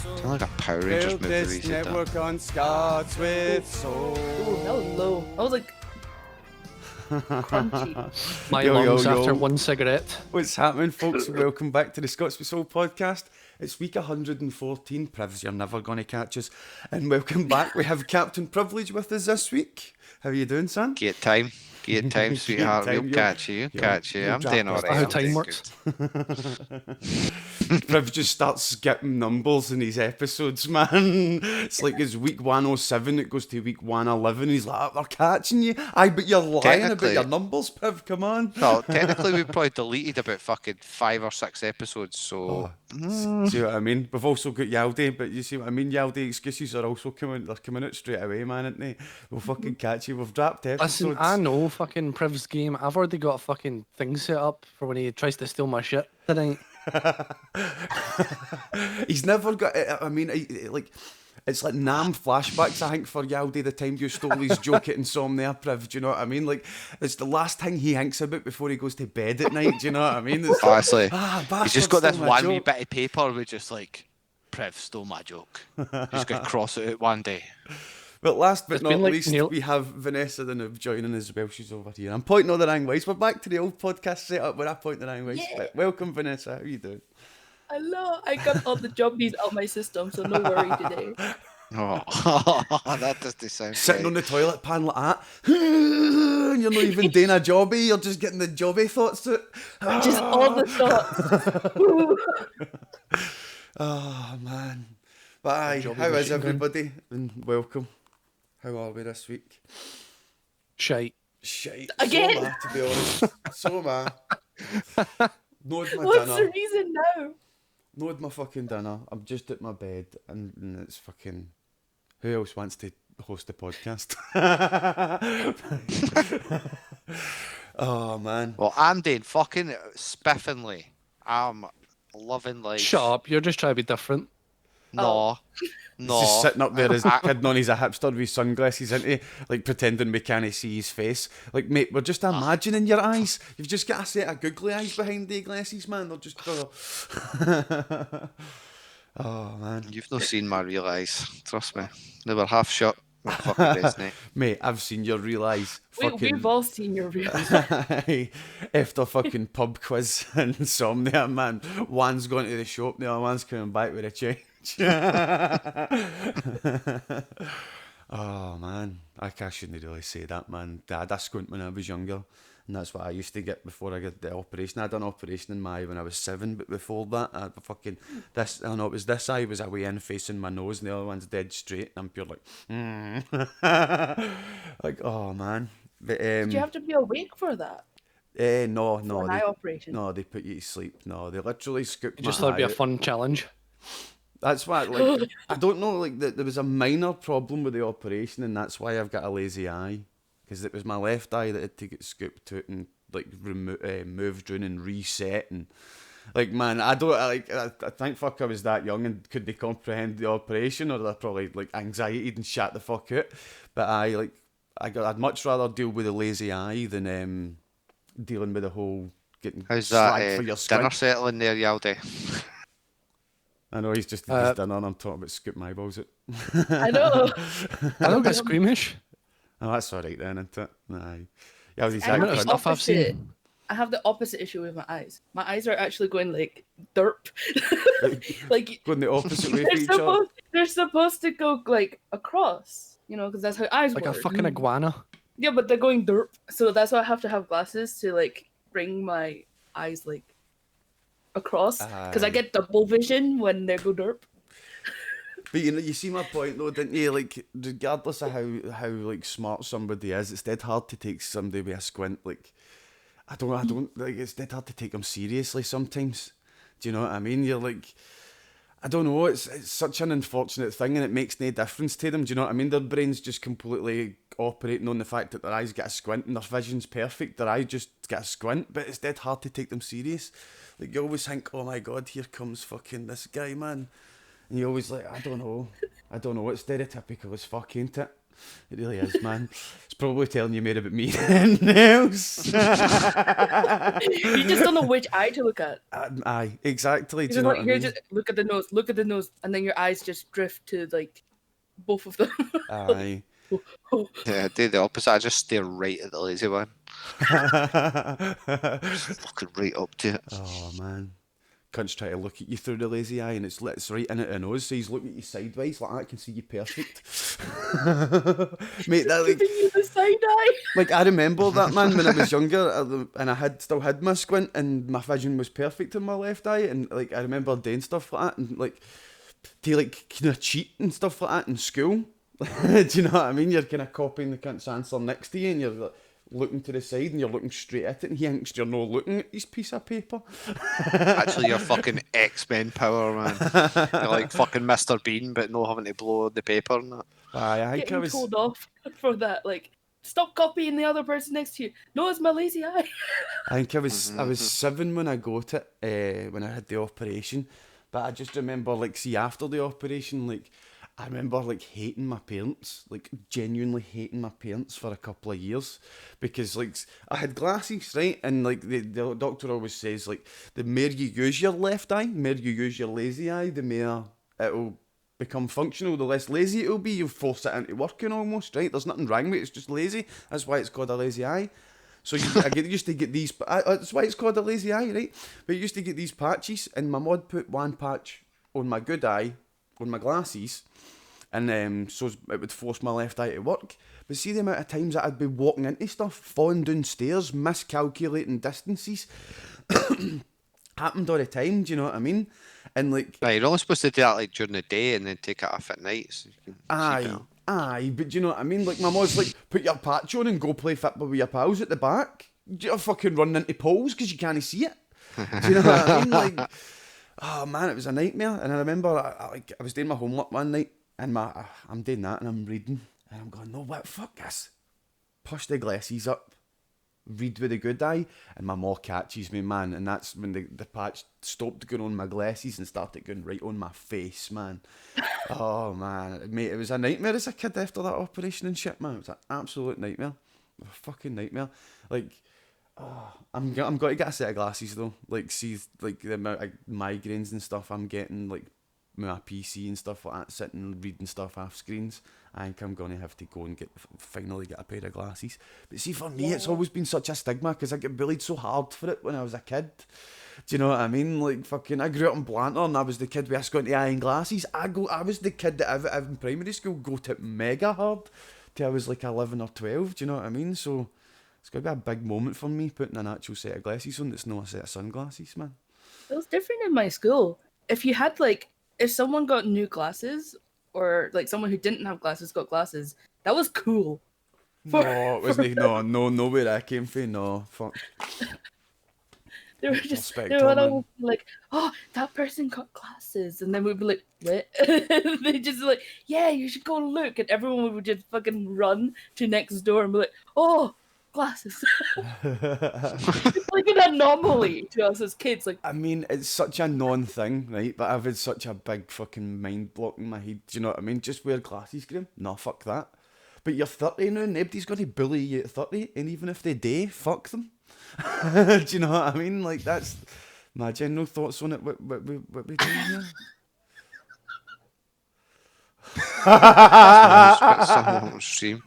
Sound like a Power Rangers movie. Build this network on Scots with soul. Ooh, that was low. I was like crunchy. My lungs after one cigarette. What's happening, folks? Welcome back to the Scots with Soul podcast. It's week 114. Privs, you're never going to catch us. And welcome back. We have Captain Privilege with us this week. How are you doing, son? Get time, sweetheart. We'll catch you. I'm doing alright. How time works. Priv just starts skipping numbers in his episodes, man. It's like his week 107, it goes to week 111. He's like, they're catching you. Aye, but you're lying about your numbers, Priv, come on. Well, technically we've probably deleted about fucking 5 or 6 episodes, so... See what I mean? We've also got Yaldi, but you see what I mean? Yaldi excuses are also coming out straight away, man, aren't they? We'll fucking catch you. We've dropped episodes. Listen, I know fucking Priv's game. I've already got a fucking thing set up for when he tries to steal my shit tonight. He's never got it. I mean, it's like Nam flashbacks, I think, for Yaldi, the time you stole his joke at Insomnia, Priv. Do you know what I mean? Like, it's the last thing he thinks about before he goes to bed at night. Do you know what I mean? It's honestly, like, he's just got this one wee bit of paper with just like, Priv stole my joke. He's going to cross it out one day. But last but not least, we have VanessaTheNoob joining as well. She's over here. I'm pointing all the wrong ways. We're back to the old podcast setup where I point the wrong ways. Yeah. Welcome, Vanessa. How are you doing? Hello. I got all the jobbies out my system, so no worry today. Oh, that doesn't sound sitting right. on the toilet pan like that. And you're not even doing a jobby. You're just getting the jobby thoughts out. Just all the thoughts. Oh, man. But aye, how is everybody? And welcome. How are we this week? Shite. Again? So am I, to be honest. So am I. What's the reason now? Knowed my fucking dinner. I'm just at my bed and it's fucking... Who else wants to host a podcast? Oh, man. Well, I'm doing fucking spiffingly. I'm loving life. Shut up. You're just trying to be different. No. He's just sitting up there as kidding on. He's a hipster with sunglasses, isn't he? Like pretending we can't see his face. Like, mate, we're just imagining your eyes. You've just got a set of googly eyes behind the glasses, man. They're just... Oh, man. You've not seen my real eyes. Trust me. They were half shut. Fucking Disney. Mate, I've seen your real eyes. We've all seen your real eyes. After fucking pub quiz and Insomnia, man. One's going to the shop, the other one's coming back with a change. Oh, man. I shouldn't really say that, man. Dad, I squint when I was younger. And that's what I used to get before I got the operation. I had an operation in my eye when I was 7, but before that, I had fucking this. I know it was this eye was away in facing my nose, and the other one's dead straight. And I'm pure like, like, oh man. But, did you have to be awake for that? No. For an eye operation? No, they put you to sleep. No, they literally scooped my Just thought it'd be a eye fun challenge. That's why, like, I don't know, like, there was a minor problem with the operation, and that's why I've got a lazy eye. Because it was my left eye that had to get scooped out and like moved around and reset and like, man, I think fuck I was that young and could they comprehend the operation, or they probably like anxiety and shut the fuck out. But I'd much rather deal with a lazy eye than dealing with the whole getting how's slagged that for your dinner squint. settling there, Yaldi? I know he's just at his dinner and I'm talking about scoop my eyeballs out. I know. I don't get squeamish. Oh, that's alright then, isn't it? Nah. Yeah, he's stuff I've seen. I have the opposite issue with my eyes. My eyes are actually going like derp. Like going the opposite way for each other. They're supposed to go like across, you know, because that's how eyes like work. Like a fucking iguana. Yeah, but they're going derp. So that's why I have to have glasses to like bring my eyes like across, because I get double vision when they go derp. But you know, you see my point though, didn't you? Like, regardless of how like smart somebody is, it's dead hard to take somebody with a squint. Like, I don't like. It's dead hard to take them seriously sometimes. Do you know what I mean? You're like, I don't know. It's such an unfortunate thing, and it makes no difference to them. Do you know what I mean? Their brain's just completely operating on the fact that their eyes get a squint and their vision's perfect. Their eye just get a squint, but it's dead hard to take them serious. Like, you always think, oh my god, here comes fucking this guy, man. And you always like, I don't know, it's stereotypical as fuck, ain't it? It really is, man. It's probably telling you more about me than anything else. You just don't know which eye to look at. Aye, exactly. Do you You're know like, what I here, mean? just look at the nose, and then your eyes just drift to like both of them. Aye. Yeah, I do the opposite. I just stare right at the lazy one. Just fucking right up to it. Oh man, cunt's try to look at you through the lazy eye, and it's right in at the nose. So he's looking at you sideways like I can see you perfect. Mate, that like, Giving you the side eye. like I remember that, man, when I was younger, and I still had my squint, and my vision was perfect in my left eye, and like I remember doing stuff like that, and like to like kind of cheat and stuff like that in school. Do you know what I mean? You're kind of copying the cunt's answer next to you, and you're like, looking to the side, and you're looking straight at it, and he thinks you're not looking at his piece of paper. Actually, you're fucking X-Men power, man. You're like fucking Mr. Bean, but not having to blow the paper and that. Aye, I think I Getting was. told off for that. Like, stop copying the other person next to you. No, it's my lazy eye. I think I was 7 when I got it, when I had the operation. But I just remember, like, see, after the operation, like, I remember, like, hating my parents, like, genuinely hating my parents for a couple of years. Because, like, I had glasses, right? And, like, the doctor always says, like, the more you use your left eye, the more you use your lazy eye, the more it'll become functional, the less lazy it'll be. You force it into working almost, right? There's nothing wrong with it, it's just lazy. That's why it's called a lazy eye. So used to get these. That's why it's called a lazy eye, right? But I used to get these patches, and my mum put one patch on my good eye, on my glasses, and so it would force my left eye to work. But see the amount of times that I'd be walking into stuff, falling down stairs, miscalculating distances. Happened all the time. Do you know what I mean? And like, Right, you're only supposed to do that like during the day and then take it off at night. So you can see better. Aye, but do you know what I mean? Like, my mum's like, put your patch on and go play football with your pals at the back. You're fucking running into poles because you can't see it. Do you know what I mean? Like, oh man, it was a nightmare. And I remember, I was doing my homework one night, and I'm doing that, and I'm reading, and I'm going, no, what, fuck this. Push the glasses up, read with a good eye, and my mom catches me, man, and that's when the patch stopped going on my glasses and started going right on my face, man. Oh man, mate, it was a nightmare as a kid after that operation and shit, man. It was an absolute nightmare, a fucking nightmare. Like, I'm going to get a set of glasses though. Like, see, like the amount of migraines and stuff I'm getting, like my PC and stuff like that, sitting reading stuff off screens. I think I'm going to have to go and finally get a pair of glasses. But see, for me, it's always been such a stigma because I get bullied so hard for it when I was a kid. Do you know what I mean? Like, fucking, I grew up in Blantyre and I was the kid with a squinty eye and glasses. I was the kid that in primary school got it mega hard till I was like 11 or 12. Do you know what I mean? So it's going to be a big moment for me putting an actual set of glasses on that's not a set of sunglasses, man. It was different in my school. If you had if someone got new glasses, or like someone who didn't have glasses got glasses, that was cool. No, it wasn't. No, where I came from. No, fuck. They were just, they were all like, oh, that person got glasses. And then we'd be like, what? They just like, yeah, you should go look. And everyone would just fucking run to next door and be like, oh, glasses. It's like an anomaly to us as kids. Like, I mean, it's such a non-thing, right? But I've had such a big fucking mind block in my head. Do you know what I mean? Just wear glasses, Graham. No, fuck that. But you're 30 now, nobody's going to bully you at 30. And even if they do, fuck them. Do you know what I mean? Like, that's my general thoughts on it. What we doing here? Someone on stream.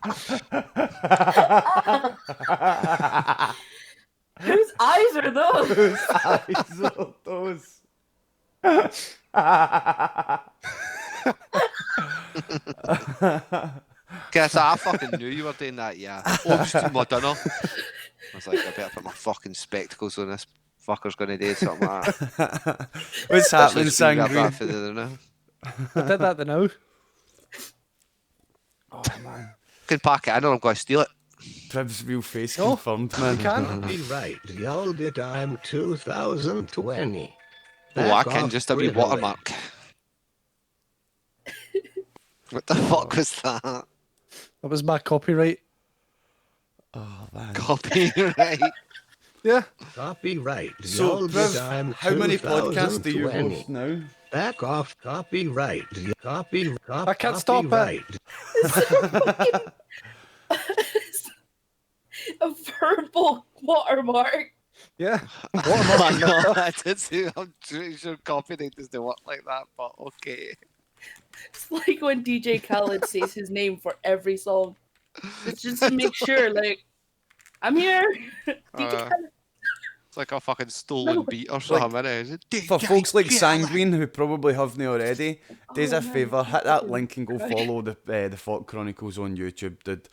whose eyes are those? Whose eyes are those? Guess I fucking knew you were doing that, yeah. Oh, just took my dinner. I was like, I better put my fucking spectacles on. This fucker's gonna do something like that. What's happening, Sangre? I did that now. Oh man. Can pack it in or I'm going to steal it. Priv's real face confirmed, man. You can. Right, YaldiTime 2020. Oh, I can, just a wee watermark. What the fuck was that? That was my copyright. Oh man. Copyright. Yeah. Copyright. So, Priv, YaldiTime how many podcasts do you 2020. host now? Back off. Copyright. I can't stop it. a verbal watermark. Yeah. I know, I did say, I'm pretty sure copyright doesn't work like that, but okay. It's like when DJ Khaled says his name for every song. It's just to make sure, like, I'm here. DJ Khaled. It's like a fucking stolen No, beat or something, innit? For DJ folks like Khaled. Sanguine who probably haven't already, do us a man, favour, hit that link and go Right. follow the Fort Chronicles on YouTube, dude.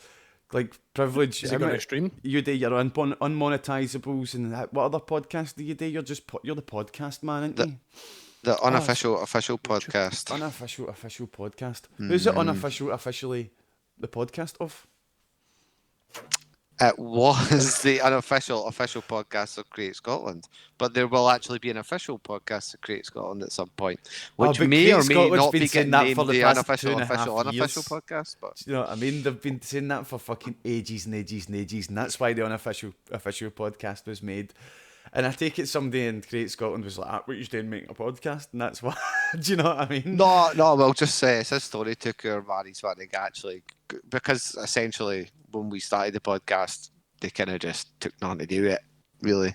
Like, privilege. Is he going to stream? You do your unmonetizables and what other podcast do you do? You're the podcast man, aren't you? The unofficial official podcast. Unofficial podcast. Who's it officially the podcast of? It was the unofficial official podcast of Create Scotland, but there will actually be an official podcast of Create Scotland at some point, which but may Create or may Scotland's not been be saying getting that named for the the past unofficial 2.5 unofficial years. podcast. But Do you know what I mean? They've been saying that for fucking ages and ages and ages, and that's why the official podcast was made. And I take it somebody in Create Scotland was like, "What you doing, making a podcast?" And that's why. Do you know what I mean? no, we'll just say it's his story to our Mary's what they actually, because essentially when we started the podcast, they kind of just took nothing to do with it, really.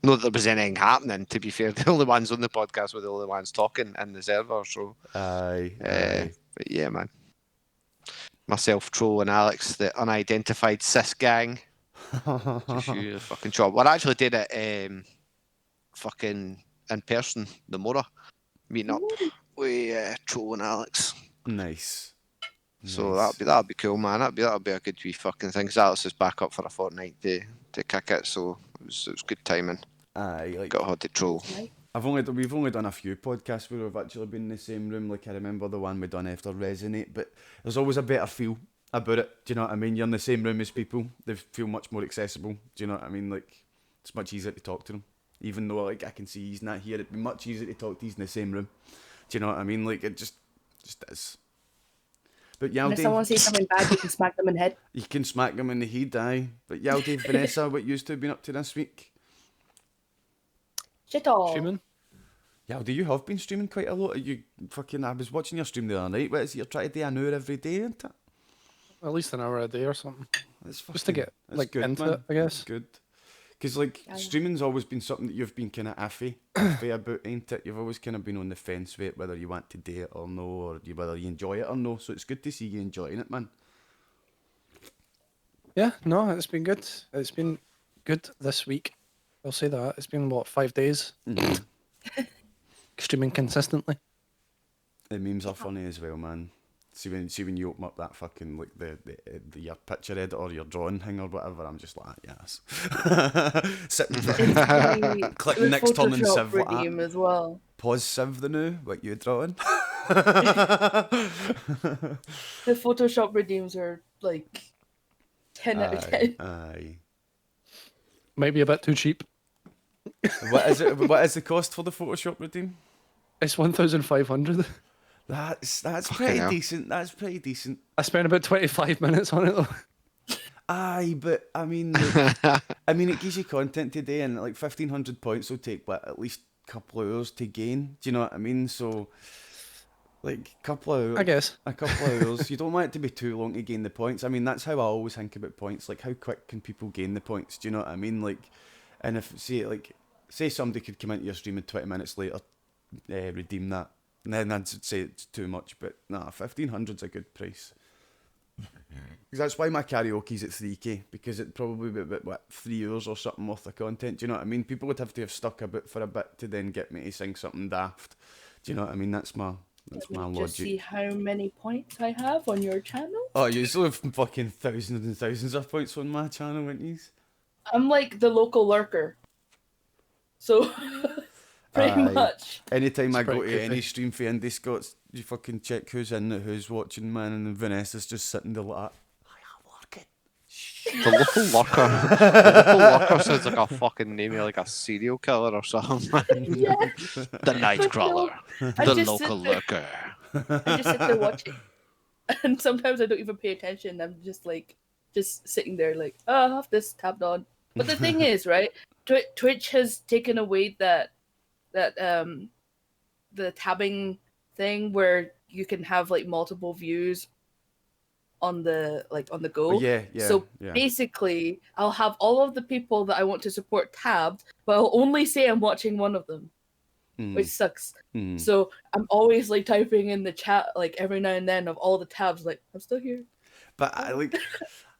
Not that there was anything happening, to be fair. The only ones on the podcast were the only ones talking in the server, so... Aye. But yeah, man. Myself, Troll, and Alex, the unidentified cis gang. Just you fucking job. Well, I actually did it fucking in person, the Mora, meeting up with Troll and Alex. Nice. So that'd be cool, man. That'd be a good wee fucking thing. 'Cause Alex is back up for a fortnight to kick it, so it was good timing. Aye, like Got hold of Troll. we've only done a few podcasts where we've actually been in the same room. Like I remember the one we done after Resonate, but there's always a better feel about it. Do you know what I mean? You're in the same room as people. They feel much more accessible. Do you know what I mean? Like it's much easier to talk to them. Even though like I can see he's not here, it'd be much easier to talk to he's in the same room. Do you know what I mean? Like it just is. But And if Yaldi, someone says something bad, you can smack them in the head. you can smack them in the head, aye. But Yaldi, Vanessa, what you two have been up to this week? Shit all. Streaming? Yaldi, you have been streaming quite a lot. You fucking, I was watching your stream the other night. What is it? You're trying to do an hour every day, isn't it? At least an hour a day or something. That's Just to get that's like good, into man. it, I guess. Good. Because like Yeah. streaming's always been something that you've been kind of iffy about, ain't it? You've always kind of been on the fence with it, whether you want to do it or no, or whether you enjoy it or no. So it's good to see you enjoying it, man. Yeah, no, it's been good. It's been good this week. I'll say that. It's been, 5 days? Streaming consistently. The memes are funny as well, man. See when you open up that fucking like the your picture editor or your drawing thing or whatever, I'm just like, yes. Sitting click The next turn and Photoshop Civ like redeem that. as well. Pause Civ the new, what you drawing? The Photoshop redeems are like 10 out of 10. Aye. Might be a bit too cheap. What is it? What is the cost for the Photoshop redeem? It's 1,500. That's Fucking pretty hell. decent. That's pretty decent. I spent about 25 minutes on it though. Aye, but I mean, like, it gives you content today, and like 1,500 points will take at least a couple of hours to gain. Do you know what I mean? So, like, a couple of hours. You don't want it to be too long to gain the points. I mean, that's how I always think about points. Like, how quick can people gain the points? Do you know what I mean? Like, and if say somebody could come into your stream and 20 minutes later redeem that, and then I'd say it's too much. But nah, 1,500's a good price. Because that's why my karaoke's at 3k, because it'd probably be about 3 hours or something worth of content. Do you know what I mean? People would have to have stuck a bit for a bit to then get me to sing something daft. Do you know what I mean? That's my Just logic. see how many points I have on your channel. Oh, you still have fucking thousands and thousands of points on my channel, wouldn't you? I'm like the local lurker. So, pretty Aye. much. Anytime It's I go pretty to any creepy. stream for IndiScots, you fucking check who's in it, who's watching, man, and Vanessa's just sitting there like that. The local lurker. The local lurker sounds like a fucking name of like a serial killer or something. Yeah. The Nightcrawler. I The just local sit there- lurker. I just sit there watching. And sometimes I don't even pay attention. I'm just like, just sitting there like, oh, I have this tabbed on. But the thing is, right, Twitch has taken away that the tabbing thing where you can have like multiple views on the go. Oh, yeah, yeah. So yeah. basically, I'll have all of the people that I want to support tabbed, but I'll only say I'm watching one of them, which sucks. So I'm always like typing in the chat like every now and then of all the tabs, like I'm still here. But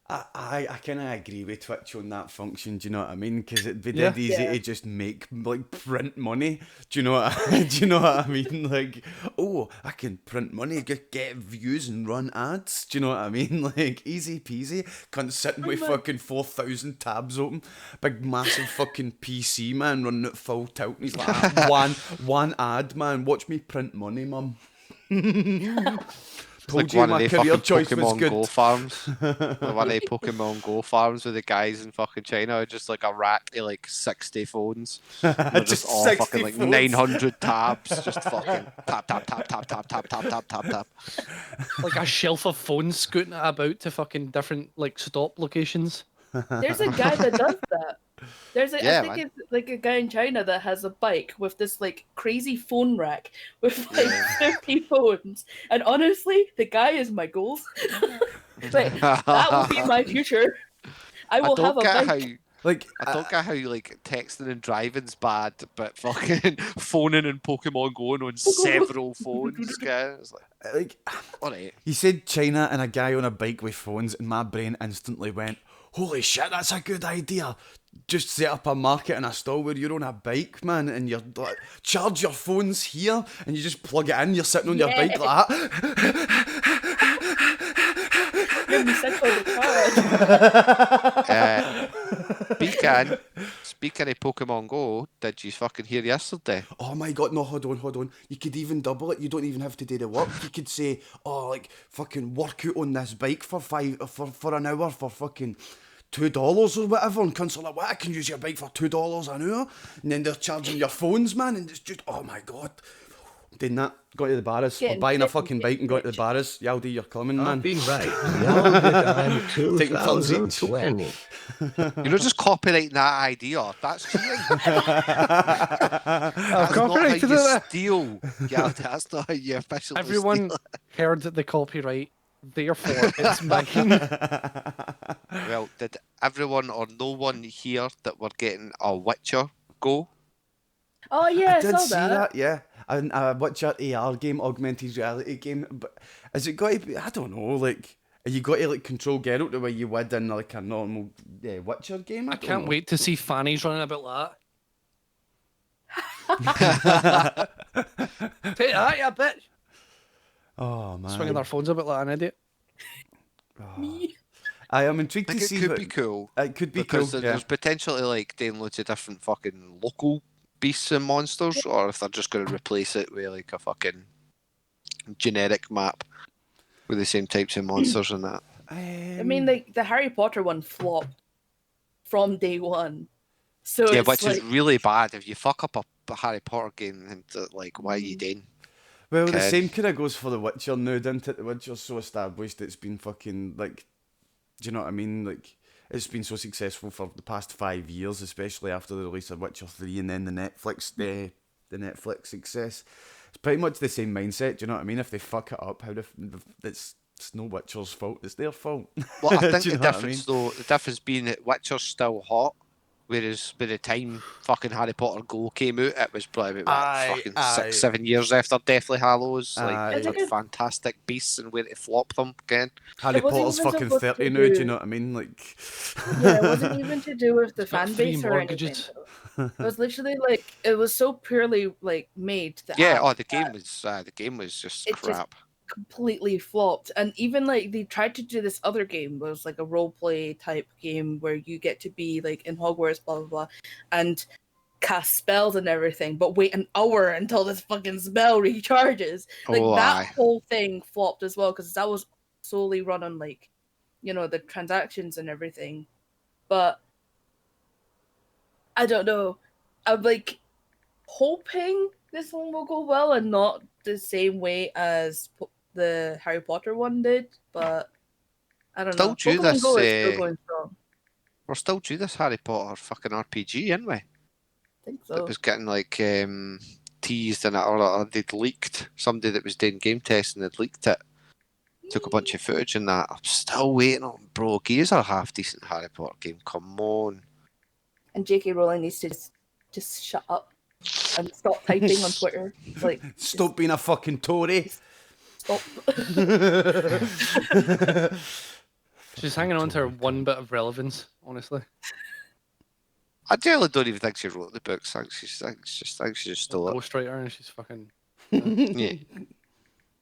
I kind of agree with Twitch on that function. Do you know what I mean? Because it'd be dead easy to just make like print money. Do you know what do you know what I mean? Like, oh, I can print money, get views and run ads. Do you know what I mean? Like, easy peasy. Cunt sitting with fucking 4,000 tabs open, big massive fucking PC man running at full tilt. And he's like, one ad man. Watch me print money, mum. Told like you one my of the career fucking choice was Pokemon good. Go farms. Like one of the Pokemon Go farms with the guys in fucking China, just like a rack of like 60 phones. They're just all fucking like phones. 900 tabs, just fucking tap, tap, tap, tap, tap, tap, tap, tap, tap, tap. Like a shelf of phones scooting about to fucking different like stop locations. There's a guy that does that. I think man. it's like a guy in China that has a bike with this like crazy phone rack with like 50 phones. And honestly, the guy is my goals. Like that will be my future. I will have a bike. I don't get how you like texting and driving's bad, but fucking phoning and Pokemon going on several phones, guys. Like, alright. He said China and a guy on a bike with phones, and my brain instantly went, holy shit, that's a good idea. Just set up a market in a stall where you're on a bike, man, and you're like, charge your phones here, and you just plug it in, you're sitting on your bike like that. Give me sex on the Speaking of Pokemon Go, did you fucking hear yesterday? Oh my god, no, hold on. You could even double it. You don't even have to do the work. You could say, oh, like, fucking work out on this bike for an hour for fucking $2 or whatever, and cunts are like, what, I can use your bike for $2 an hour? And then they're charging your phones, man, and it's just, oh my god. Doing that, got to the barras. We're buying a fucking bike and going to the barras. Yaldi, you're coming, man. I've been right. YaldiTime 2020. You're not just copyrighting that idea. That's cheating. That's copyrighted not how you it. steal. Yeah, that's not how you officially Everyone steal. heard the copyright, therefore it's mine. Well, did everyone or no one hear that we're getting a Witcher Go? Oh yeah, I did saw see that. that, yeah. A Witcher AR game, augmented reality game. But is it got to be, I don't know, like, are you got to like control Geralt the way you would in like a normal Witcher game? I can't wait to see fannies running about like that. Take that, you bitch! Oh man. Swinging their phones about like an idiot. I am intrigued I to think see it could what- be cool. It could be because cool. there's potentially like doing loads of different fucking local beasts and monsters, or if they're just going to replace it with like a fucking generic map with the same types of monsters and that. I mean, like the Harry Potter one flopped from day one. So Yeah, it's which like, is really bad. If you fuck up a Harry Potter game, and like, why are you doing? Well, the Ken. same kind of goes for The Witcher now, doesn't it? The Witcher's so established, it's been fucking, like, do you know what I mean? Like, it's been so successful for the past 5 years, especially after the release of Witcher 3 and then the Netflix success. It's pretty much the same mindset, do you know what I mean? If they fuck it up, it's no Witcher's fault, it's their fault. Well, I think Do you the know what I difference, though, the difference being that Witcher's still hot, whereas by the time fucking Harry Potter Go came out, it was probably about fucking 6-7 years after Deathly Hallows. Like, Isn't with it- fantastic beasts and where to flop them again. Harry It wasn't Potter's even fucking supposed 30 to now, do you do- know what I mean? Like, yeah, it wasn't even to do with the It's got fan 3 base or anything. mortgages. Though. It was literally like it was so purely like made. Yeah, the game was just It just- crap. completely flopped. And even like they tried to do this other game, it was like a role play type game where you get to be like in Hogwarts, blah blah blah, and cast spells and everything, but wait an hour until this fucking spell recharges. Like that whole thing flopped as well because that was solely run on like, you know, the transactions and everything. But I don't know. I'm like hoping this one will go well and not the same way as the Harry Potter one did, but I don't know. Still due Pokemon this, Go is still going strong. We're still due this Harry Potter fucking RPG, aren't we? I think It so. was getting like teased and or they'd leaked. Somebody that was doing game testing had leaked it. Took a bunch of footage and that. I'm still waiting on, bro. Gears are a half decent Harry Potter game. Come on. And J.K. Rowling needs to just shut up and stop typing on Twitter. Like, Stop being a fucking Tory. stop. She's hanging on to her one bit of relevance, honestly. I generally don't even think she wrote the books. I think she just stole it. Ghostwriter, and she's fucking. Yeah.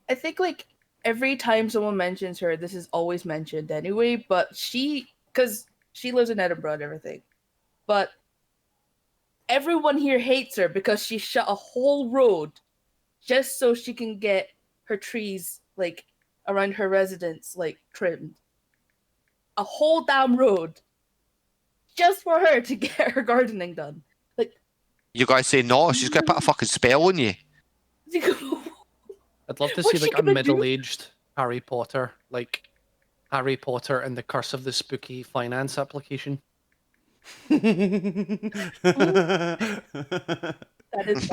I think like every time someone mentions her, this is always mentioned anyway. But because she lives in Edinburgh and everything, but everyone here hates her because she shut a whole road just so she can get her trees like around her residence like trimmed. A whole damn road just for her to get her gardening done. Like, You guys say no, she's gonna put a fucking spell on you. I'd love to What's see she like a gonna do? middle-aged Harry Potter, like Harry Potter and the Curse of the Spooky finance application. That is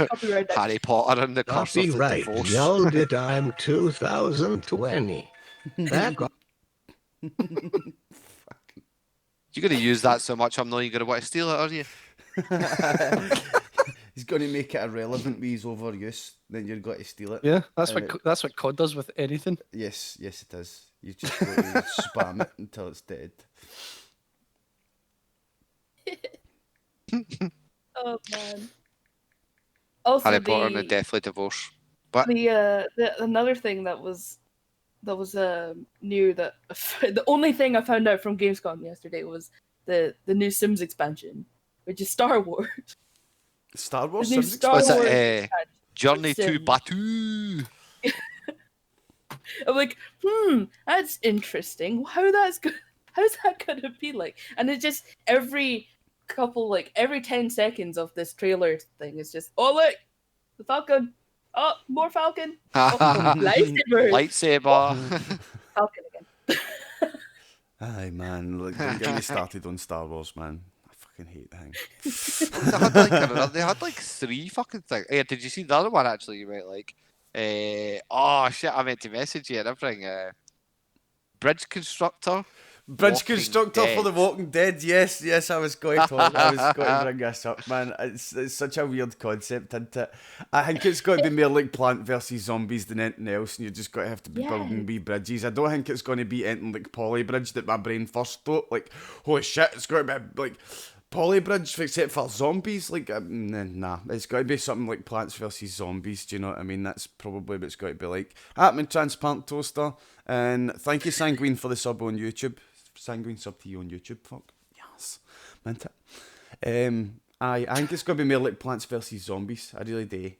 copyright that. Harry Potter and the Curse of the Copyright Divorce. YaldiTime 2020. Back on. You're gonna use that so much, I'm not even gonna want to steal it, are you? He's going to make it irrelevant with his overuse. Then you're going to steal it. Yeah, that's what COD does with anything. Yes, it is. You just got to spam it until it's dead. Oh man. Also, Harry Potter and the Deathly Divorce. But the another thing that was new that the only thing I found out from Gamescom yesterday was the new Sims expansion, which is Star Wars. Star Wars? The new Sims Star What's Wars it, expansion. Journey to Sims. Batuu. I'm like, that's interesting. How's that gonna be like? And it's just every 10 seconds of this trailer thing is just, oh look, the Falcon. Oh, more Falcon. Oh, lightsaber. Lightsaber. Falcon again. Aye, man. Like, don't get me started on Star Wars, man. I fucking hate the thing. They had like 3 fucking things. Yeah, did you see the other one actually? You might like. Oh shit! I meant to message you and everything. Bridge constructor. Bridge Walking constructor for the Dead. Walking Dead. Yes, I was going to talk. I was going to bring this up, man. It's such a weird concept, isn't it? I think it's going to be more like Plant vs Zombies than anything else, and you're just going to have to be building wee bridges. I don't think it's going to be anything like Polybridge that my brain first thought. Like, holy shit, it's going to be like Polybridge except for zombies. Like, nah, it's got to be something like Plants vs Zombies. Do you know what I mean? That's probably what it's going to be like. Atman Transparent Toaster, and thank you Sanguine for the sub on YouTube. Sanguine sub to you on YouTube, fuck. Yes. Meant it. I think it's going to be more like Plants vs Zombies. I really do.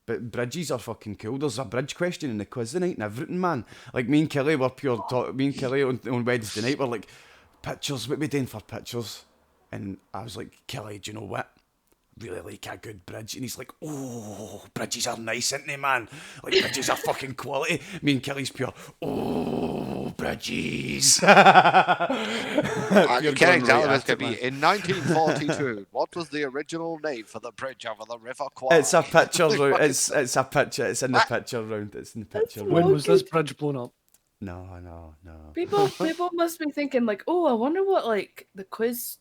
But bridges are fucking cool. There's a bridge question in the quiz tonight and everything, man. Like, me and Kelly were me and Kelly on Wednesday night were like, pictures, what we doing for pictures? And I was like, Kelly, do you know what? Really like a good bridge. And he's like, oh, bridges are nice, aren't they, man? Like, bridges are fucking quality. Me and Kelly's pure, oh, bridges. I You're can't going exactly right what it's at it, going to be. man. In 1942, what was the original name for the bridge over the River Kwai? It's a picture round. It's a picture. It's in the picture round. It's in the picture round. When was this bridge blown up? No. People must be thinking like, oh, I wonder what like the quiz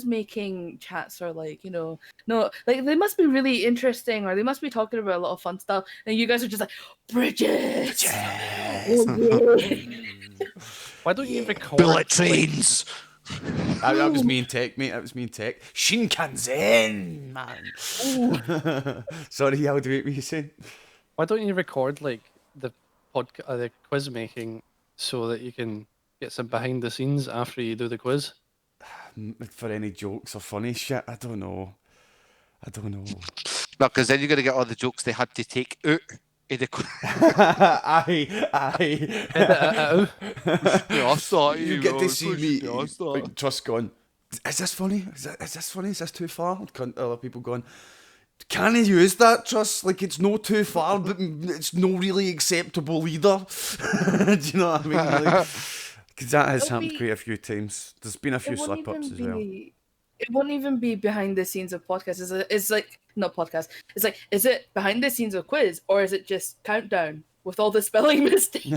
making chats are like, no, like they must be really interesting, or they must be talking about a lot of fun stuff, and you guys are just like, bridges. Why don't you record Bullet trains. That was me and Tech, mate. That was me and Tech. Shinkansen, man. Sorry, Yaldi, what were you saying? Why don't you record like the quiz making so that you can get some behind the scenes after you do the quiz? For any jokes or funny shit, I don't know. No, because then you're going to get all the jokes they had to take out of the quiz. Aye. You get to see me, like, Trust going, is this funny? Is this funny? Is this too far? Other people going, can you use that, Trust? Like, it's no too far, but it's no really acceptable either. Do you know what I mean? Like, because that has happened quite a few times. There's been a few slip-ups as well. it won't even be behind the scenes of podcasts. It's like not podcast. It's like, is it behind the scenes of quiz or is it just countdown with all the spelling mistakes?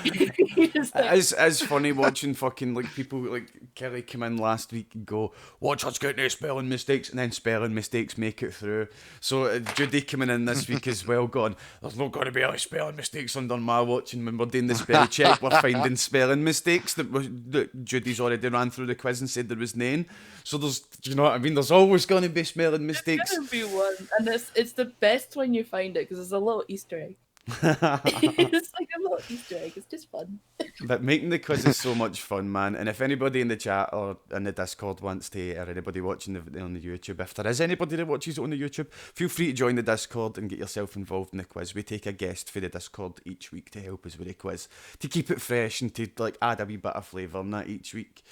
It's funny watching fucking like people like Kelly come in last week and go, watch us get no spelling mistakes, and then spelling mistakes make it through. So Judy coming in this week as well going, there's not going to be any spelling mistakes under my watching. When we're doing the spell check, we're finding spelling mistakes that Judy's already ran through the quiz and said there was none. So there's, do you know what I mean? There's always going to be spelling mistakes. There's going to be one, and it's the best when you find it because it's a little Easter egg. It's like a little Easter egg. It's just fun. But making the quiz is so much fun, man. And if anybody in the chat or in the Discord wants to, or anybody watching on the YouTube, if there is anybody that watches it on the YouTube, feel free to join the Discord and get yourself involved in the quiz. We take a guest for the Discord each week to help us with the quiz, to keep it fresh and to like add a wee bit of flavour in that each week.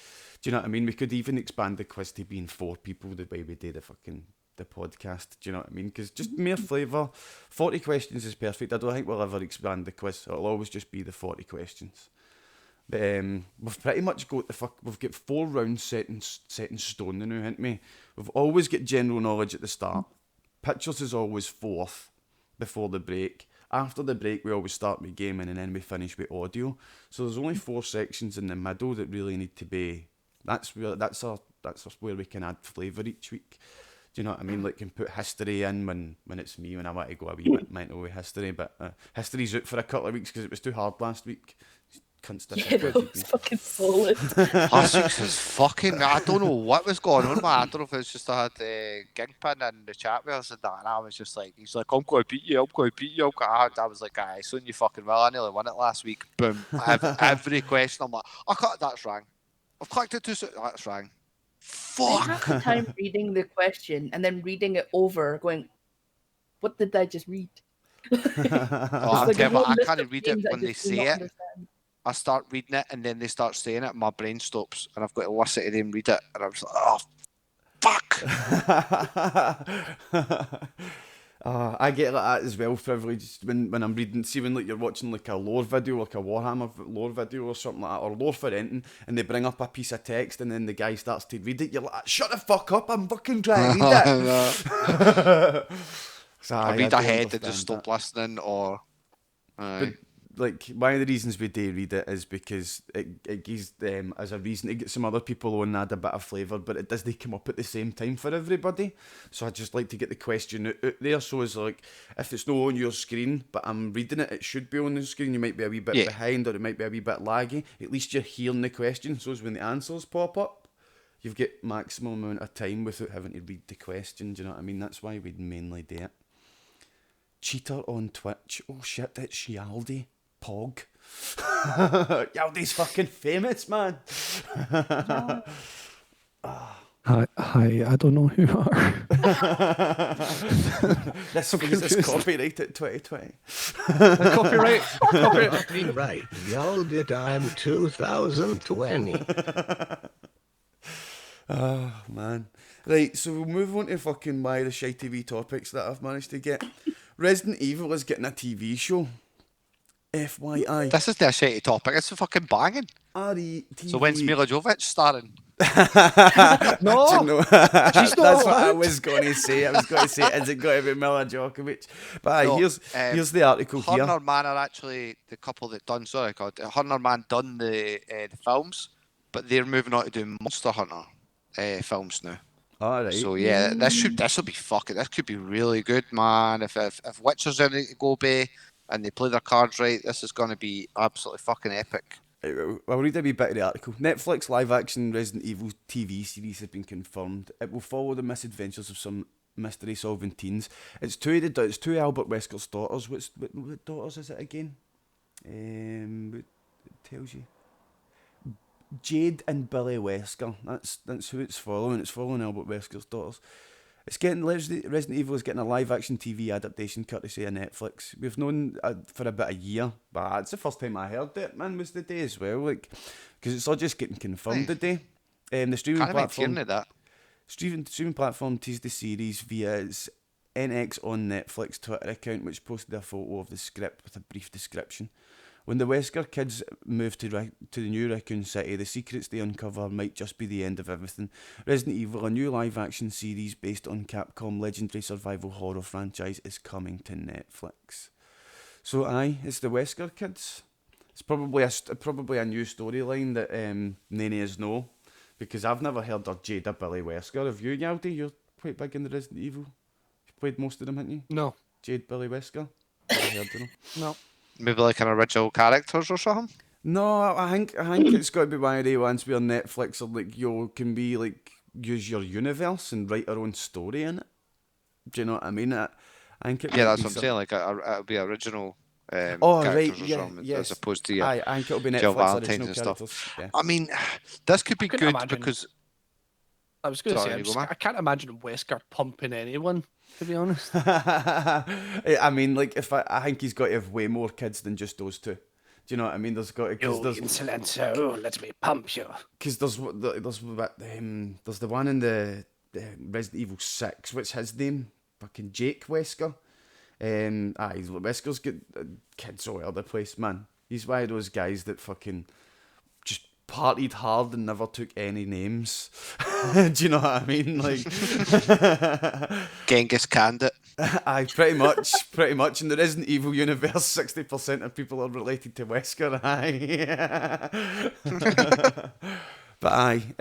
Do you know what I mean? We could even expand the quiz to being 4 people the way we do the podcast, do you know what I mean? Because just mere flavour. 40 questions is perfect. I don't think we'll ever expand the quiz. It'll always just be the 40 questions. But we've pretty much got we've got 4 rounds set in stone now, haven't we? We've always got general knowledge at the start. Pictures is always 4th before the break. After the break, we always start with gaming and then we finish with audio. So there's only 4 sections in the middle that really need to be. That's where we can add flavour each week. Do you know what I mean? Like, can put history in when it's me, when I want to go a wee bit mental with history. But history's out for a couple of weeks because it was too hard last week. Yeah, that was fucking solid. Last week's was fucking. I don't know what was going on, man. I don't know if it was just I had Gingpin in the chat with us and that, and I was just like, he's like, I'm going to beat you. I was like, aye, soon you fucking will. I nearly won it last week. Boom. Every question, I'm like, that's wrong. I've clicked it too soon. That's wrong. Fuck. I have the time reading the question and then reading it over, going, "What did I just read?" I can't read it when they say it. Understand. I start reading it and then they start saying it, and my brain stops, and I've got to listen to them read it, and I'm just like, oh, fuck. I get like that as well, privileged when I'm reading. See when like you're watching like a lore video, like a Warhammer lore video or something like that, or lore for anything, and they bring up a piece of text and then the guy starts to read it. You're like, shut the fuck up! I'm fucking trying to read it. So, I read ahead and just stop listening, or. But, like, one of the reasons we do read it is because it gives them as a reason to get some other people on and add a bit of flavour, but it doesn't come up at the same time for everybody. So I just like to get the question out there. So it's like, if it's not on your screen, but I'm reading it, it should be on the screen. You might be a wee bit behind, or it might be a wee bit laggy. At least you're hearing the question. So it's when the answers pop up, you've got maximum amount of time without having to read the question. Do you know what I mean? That's why we mainly do it. Cheater on Twitch. Oh shit, that's Yaldi. Pog. Yaldi's fucking famous, man. Hi, I don't know who you are. This is copyrighted 2020. Copyright. Right, YaldiTime 2020. Oh, man. Right, so we'll move on to fucking my the shy TV topics that I've managed to get. Resident Evil is getting a TV show. FYI. This is the shitty topic. It's fucking banging. R-E-T-V. So when's Mila Jovovich starring? No, you know, that's what I was going to say. Is it got to be Mila Djokovic? But no, here's the article here. Her and her man are actually the couple that done. Sorry, God. Her and her man done the films, but they're moving on to do Monster Hunter films now. All right. So yeah, this will be fucking. This could be really good, man. If Witcher's in it to go by and they play their cards right, this is going to be absolutely fucking epic. I'll read a wee bit of the article. Netflix live-action Resident Evil TV series has been confirmed. It will follow the misadventures of some mystery-solving teens. It's two Albert Wesker's daughters. What daughters is it again? It tells you. Jade and Billy Wesker. That's who it's following. It's following Albert Wesker's daughters. It's getting Resident Evil is getting a live-action TV adaptation courtesy of Netflix. We've known for about a year, but it's the first time I heard it. Man, was the day as well, like, because it's all just getting confirmed today. The streaming platform teased the series via its NX on Netflix Twitter account, which posted a photo of the script with a brief description. When the Wesker kids move to the new Raccoon City, the secrets they uncover might just be the end of everything. Resident Evil, a new live-action series based on Capcom legendary survival horror franchise, is coming to Netflix. So aye, it's the Wesker kids. It's probably a new storyline that none of us know, because I've never heard of Jada Billy Wesker. Have you, Yaldi? You're quite big in the Resident Evil. You've played most of them, haven't you? No. Jade Billy Wesker? Never heard of them. No. Maybe like an original characters or something. No, I think it's got to be one of the ones where Netflix are like, you can be like, use your universe and write our own story in it. Do you know what I mean? I think it Yeah, that's what I'm saying. Like it'll be original characters or something, yes. as opposed to I think it'll be Jill Netflix Valentine's original and characters. stuff. Yeah. I mean, this could be couldn't good imagine. because I was going to Sorry, say, I can't imagine Wesker pumping anyone, to be honest. I mean, like, I think he's got to have way more kids than just those two. Do you know what I mean? There's got to, You insolent soul, let me pump you. because there's the one in the Resident Evil 6. What's his name? Fucking Jake Wesker. Wesker's got kids all over the place, man. He's one of those guys that fucking just partied hard and never took any names. Do you know what I mean? Like Genghis canned it. aye, pretty much. In the Resident Evil universe, 60% of people are related to Wesker. Aye. But aye,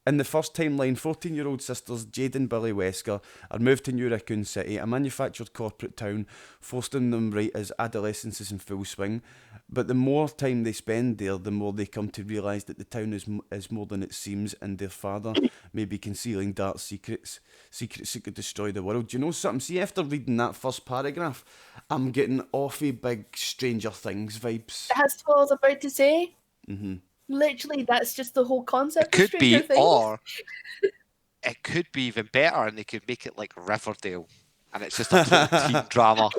in the first timeline, 14-year-old sisters Jade and Billy Wesker are moved to New Raccoon City, a manufactured corporate town, forcing them right as adolescence is in full swing. But the more time they spend there, the more they come to realise that the town is more than it seems, and their father may be concealing dark secrets that could destroy the world. Do you know something? See, after reading that first paragraph, I'm getting awfully big Stranger Things vibes. That's what I was about to say. Mm-hmm. Literally, that's just the whole concept. It of could be, Stranger Things. or it could be even better, and they could make it like Riverdale, and it's just a total teen drama.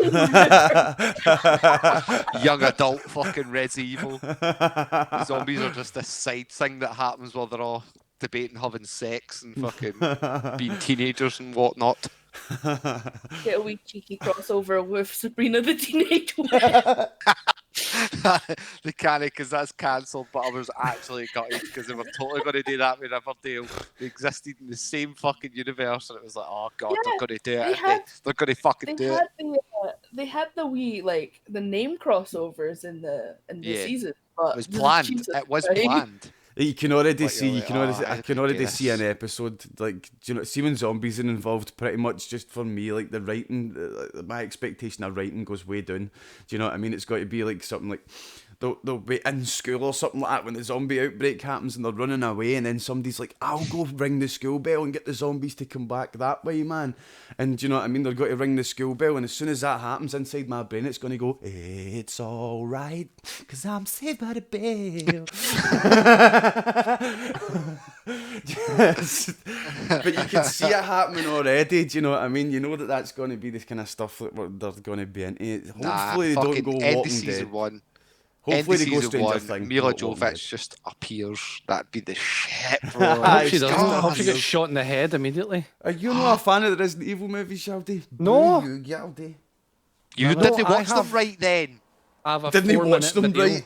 Young adult fucking Resident Evil. The zombies are just this side thing that happens while they're all debating having sex and fucking being teenagers and whatnot. Get a wee cheeky crossover with Sabrina the Teenage Witch. They can't, because that's cancelled, but I was actually gutted because they were totally going to do that with Riverdale. They existed in the same fucking universe, and it was like, oh god, they're going to do it. They're going to fucking do it. They had the wee, like, the name crossovers in the season. But it was planned. It was planned. You can already see. I can already see an episode. Like, do you know, see when zombies are involved. Pretty much, just for me, like the writing, my expectation of writing goes way down. Do you know what I mean? It's got to be like something like they'll be in school or something like that when the zombie outbreak happens and they're running away, and then somebody's like, "I'll go ring the school bell and get the zombies to come back that way, man." And do you know what I mean? They're going to ring the school bell, and as soon as that happens, inside my brain, it's going to go, "It's all right, 'cause I'm saved by the bell." Yes. But you can see it happening already. Do you know what I mean? You know that that's going to be this kind of stuff that they're going to be into. Hopefully they don't go Walking Dead. Hopefully they go Stranger Things. Mila Jovovich just appears. That'd be the shit, bro. I hope she doesn't. I hope she gets shot in the head immediately. Are you not a fan of the Resident Evil movies, Yaldi? No. You, Yaldi. You didn't watch them right then. I have a Didn't he watch 4-minute them video.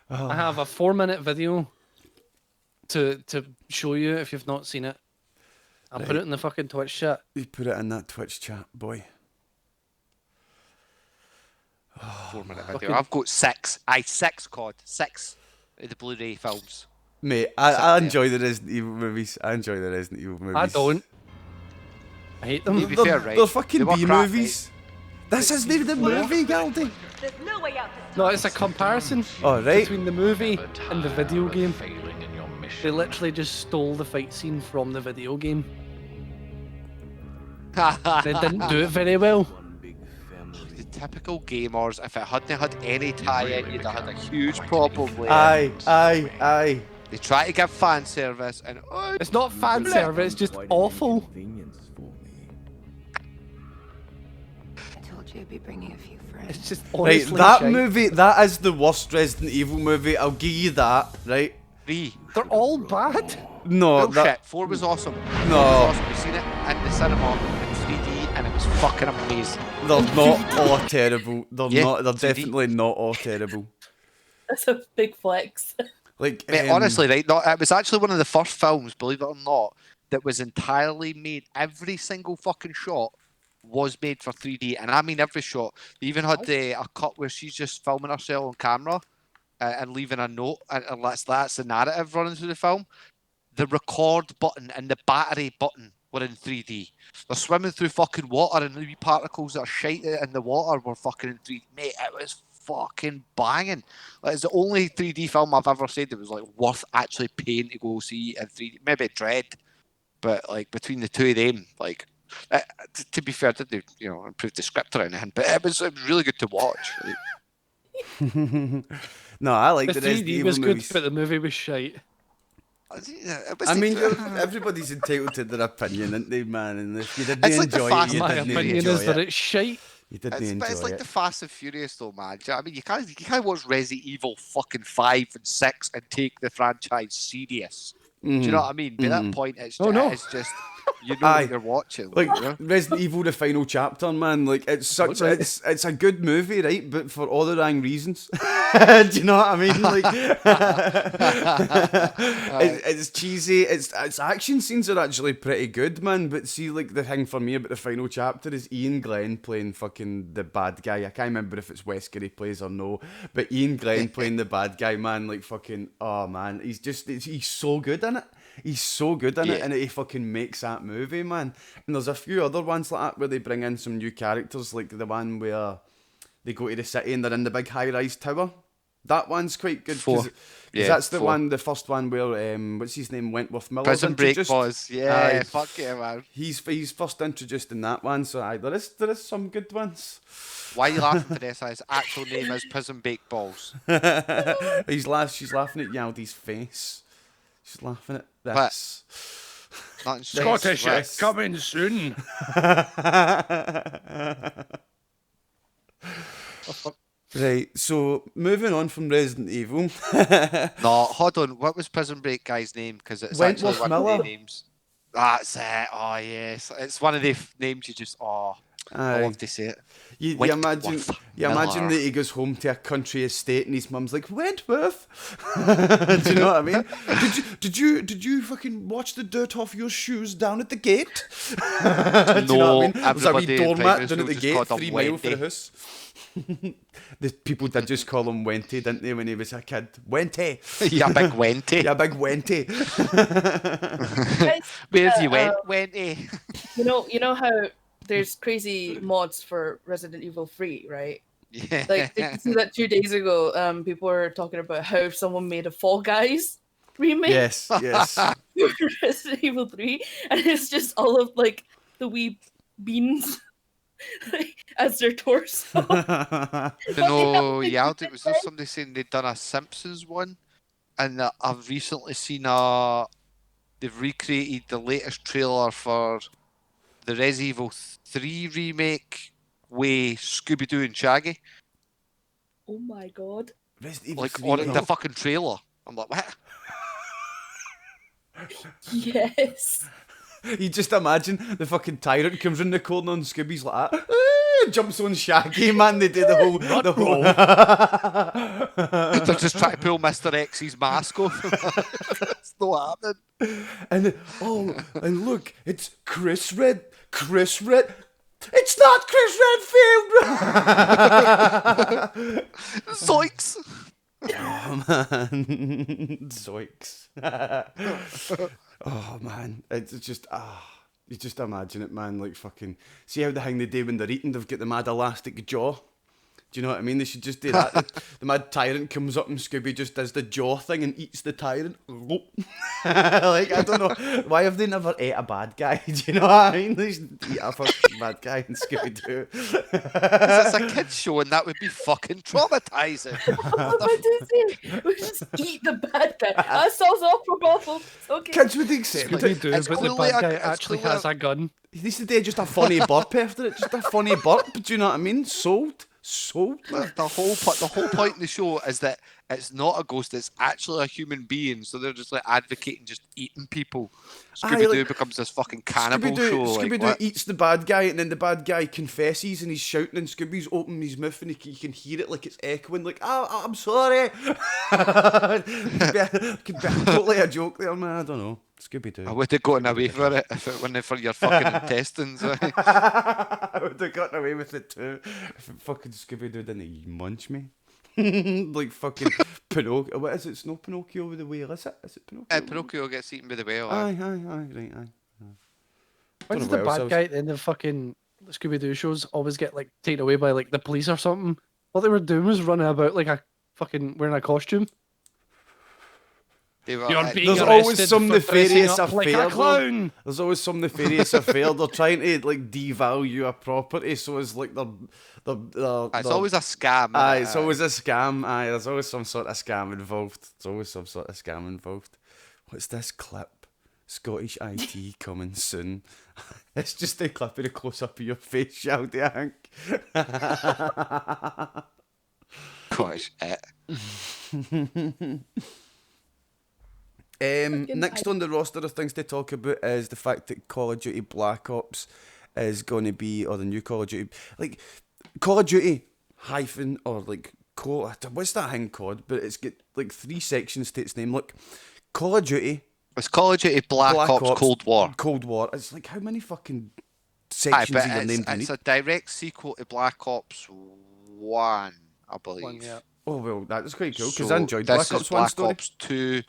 right? I have a 4-minute video to show you if you've not seen it. I'll put it in the fucking Twitch chat. You put it in that Twitch chat, boy. 4-minute video. I've got 6. 6 COD. 6 of the Blu-ray films. Mate, I enjoy the Resident Evil movies. I don't. I hate them. To be fair, right? They're fucking They were B crap, movies. This isn't even the movie, Yaldi. There's no way out this No, it's a comparison Oh, right. between the movie and the video game. They literally just stole the fight scene from the video game. They didn't do it very well. The typical gamers, if it hadn't had any tie-in, you'd have had a huge problem with it. Aye. They try to give fan service, and It's not fan service, it's just awful. I told you I'd be bringing a few friends. It's just Right, honestly that shite. movie, that is the worst Resident Evil movie. I'll give you that, right? 3. They're all bad. No, Bullshit. 4 was awesome. 4 No. was awesome. We've seen it in the cinema in 3D, and it was fucking amazing. They're not all terrible. They're Yeah, not. They're 3D. definitely not all terrible. That's a big flex. Like, Mate, honestly, right? It was actually one of the first films, believe it or not, that was entirely made. Every single fucking shot was made for 3D, and I mean every shot. They even had a cut where she's just filming herself on camera and leaving a note, and that's the narrative running through the film. The record button and the battery button were in 3D. They're swimming through fucking water, and the wee particles that are shite in the water were fucking in 3D. Mate, it was fucking banging. Like, it's the only 3D film I've ever said that was like worth actually paying to go see in 3D. Maybe Dread, but like between the two of them, like to be fair, did they improve the script or anything? But it was really good to watch. Like, no, I like The the Resident 3D Evil was good, movies. but the movie was shite. I mean, everybody's entitled to their opinion, isn't they, man? And if you didn't It's like the enjoy Fast it, you My didn't opinion enjoy is that it. it's shite. You didn't enjoy it's like it. the Fast and Furious, though, man. Do you know what I mean, you can't watch Resident Evil fucking 5 and 6 and take the franchise serious. Do you know what I mean? By that point, it's just you know what you're watching. Like, you know? Resident Evil: The Final Chapter, man. Like, it's such it's a good movie, right? But for all the wrong reasons. Do you know what I mean? Like, it's cheesy. Its action scenes are actually pretty good, man. But see, like, the thing for me about the Final Chapter is Ian Glenn playing fucking the bad guy. I can't remember if it's Wesker he plays or no, but Ian Glenn playing the bad guy, man. Like, fucking, oh man, he's so good in it. He's so good in it, and he fucking makes that movie, man. And there's a few other ones like that where they bring in some new characters, like the one where they go to the city and they're in the big high-rise tower. That one's quite good because that's the first one where what's his name, Wentworth Miller. Prison Break was, fuck yeah, man. He's first introduced in that one, so there is some good ones. Why are you laughing, Vanessa? His actual name is Prison Bake Balls. She's laughing at Yaldi's face. She's laughing at this. Scottish coming soon. Right, so moving on from Resident Evil. No, hold on. What was Prison Break guy's name? Because it's Wentworth actually one Miller. of the names. That's it. Oh yes, it's one of the names you just. I love to say it. You imagine that he goes home to a country estate and his mum's like, Wentworth. Do you know what I mean? Did you fucking wash the dirt off your shoes down at the gate? Do you know what I mean? There's a wee doormat down at the gate, 3 miles for the house. The people did just call him Wenty, didn't they, when he was a kid? Wenty. Yeah, big Wenty. Yeah, big Wenty. Where's you went, Wenty? You know how there's crazy mods for Resident Evil 3, right? Yeah. Like, did you see that 2 days ago? People were talking about how someone made a Fall Guys remake. Yes. For Resident Evil 3, and it's just all of like the wee beans as their torso. No, Yaldi, was there somebody saying they'd done a Simpsons one? And I've recently seen they've recreated the latest trailer for the Resident Evil 3 remake with Scooby-Doo and Shaggy. Oh my god. Like, on the fucking trailer. I'm like, what? Yes. You just imagine the fucking tyrant comes in the corner and Scooby's like that. Jumps on Shaggy, man. They do the whole. They're just trying to pull Mr. X's mask off. It's not happening. And look, it's Chris Red. It's not Chris Redfield. Zoinks. Oh man, zoinks. Oh man, it's just you just imagine it, man. Like fucking, see how the thing they do when they're eating, they've got the mad elastic jaw. Do you know what I mean? They should just do that. The mad tyrant comes up and Scooby just does the jaw thing and eats the tyrant. Like, I don't know. Why have they never ate a bad guy? Do you know what I mean? They should eat a fucking bad guy in Scooby-Doo. It's a kid's show and that would be fucking traumatizing. We just eat the bad guy. That sounds awful. Okay. Kids would accept it. Scooby-Doo, but the bad guy actually has a gun. He needs to do just a funny burp after it. Just a funny burp. Do you know what I mean? Sold. So The whole point in the show is that it's not a ghost; it's actually a human being. So they're just like advocating just eating people. Scooby Doo becomes this fucking cannibal show. Scooby-Doo eats the bad guy, and then the bad guy confesses, and he's shouting, and Scooby's opening his mouth, and you can hear it like it's echoing, like, "Oh, I'm sorry." Could be totally a joke there, man. I don't know. Scooby-Doo. I would have gotten away with it if it wasn't for your fucking intestines. I would have gotten away with it too if fucking Scooby-Doo didn't munch me. Like fucking Pinocchio. What is it? It's not Pinocchio with the whale, is it? Is it Pinocchio? Pinocchio gets eaten by the whale. Aye, right, aye. Why does the bad guy at the end of fucking Scooby-Doo shows always get like taken away by like the police or something? What they were doing was running about like a fucking wearing a costume. There's always some nefarious affair. Like a clown. There's always some nefarious affair. They're trying to like devalue a property, so it's like it's always a scam. Aye, it's always a scam. Aye, there's always some sort of scam involved. What's this clip? Scottish IT coming soon. It's just a clip of a close up of your face, Yaldi, I think. Scottish Next on the roster of things to talk about is the fact that Call of Duty Black Ops is going to be, or the new Call of Duty, like Call of Duty hyphen or like what's that thing called? But it's got like 3 sections to its name. Look, Call of Duty. It's Call of Duty Black Ops Cold War. Cold War. It's like how many fucking sections of your name do you need? It's a direct sequel to Black Ops 1, I believe. Yeah. Oh well, that's quite cool because I enjoyed Black Ops 1 Black story. Ops 2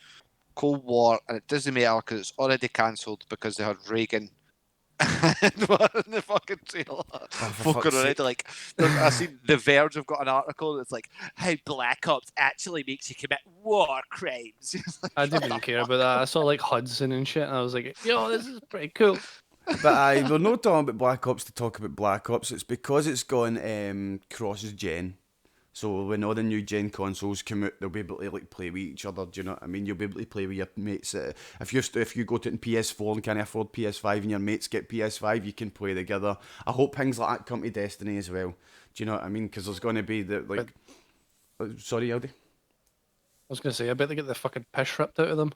Cold War, and it doesn't matter because it's already cancelled because they had Reagan in the fucking trailer. Fucking already, like, I seen The Verge have got an article that's like how Black Ops actually makes you commit war crimes. I didn't even care about that. I saw like Hudson and shit, and I was like, yo, this is pretty cool. But we're not talking about Black Ops to talk about Black Ops. It's because it's gone cross-gen. So when all the new gen consoles come out, they'll be able to like play with each other. Do you know what I mean? You'll be able to play with your mates. If you go to PS4 and can't afford PS5 and your mates get PS5, you can play together. I hope things like that come to Destiny as well. Do you know what I mean? Because there's going to be the like. Sorry, Yaldi. I was gonna say, I bet they get the fucking piss ripped out of them.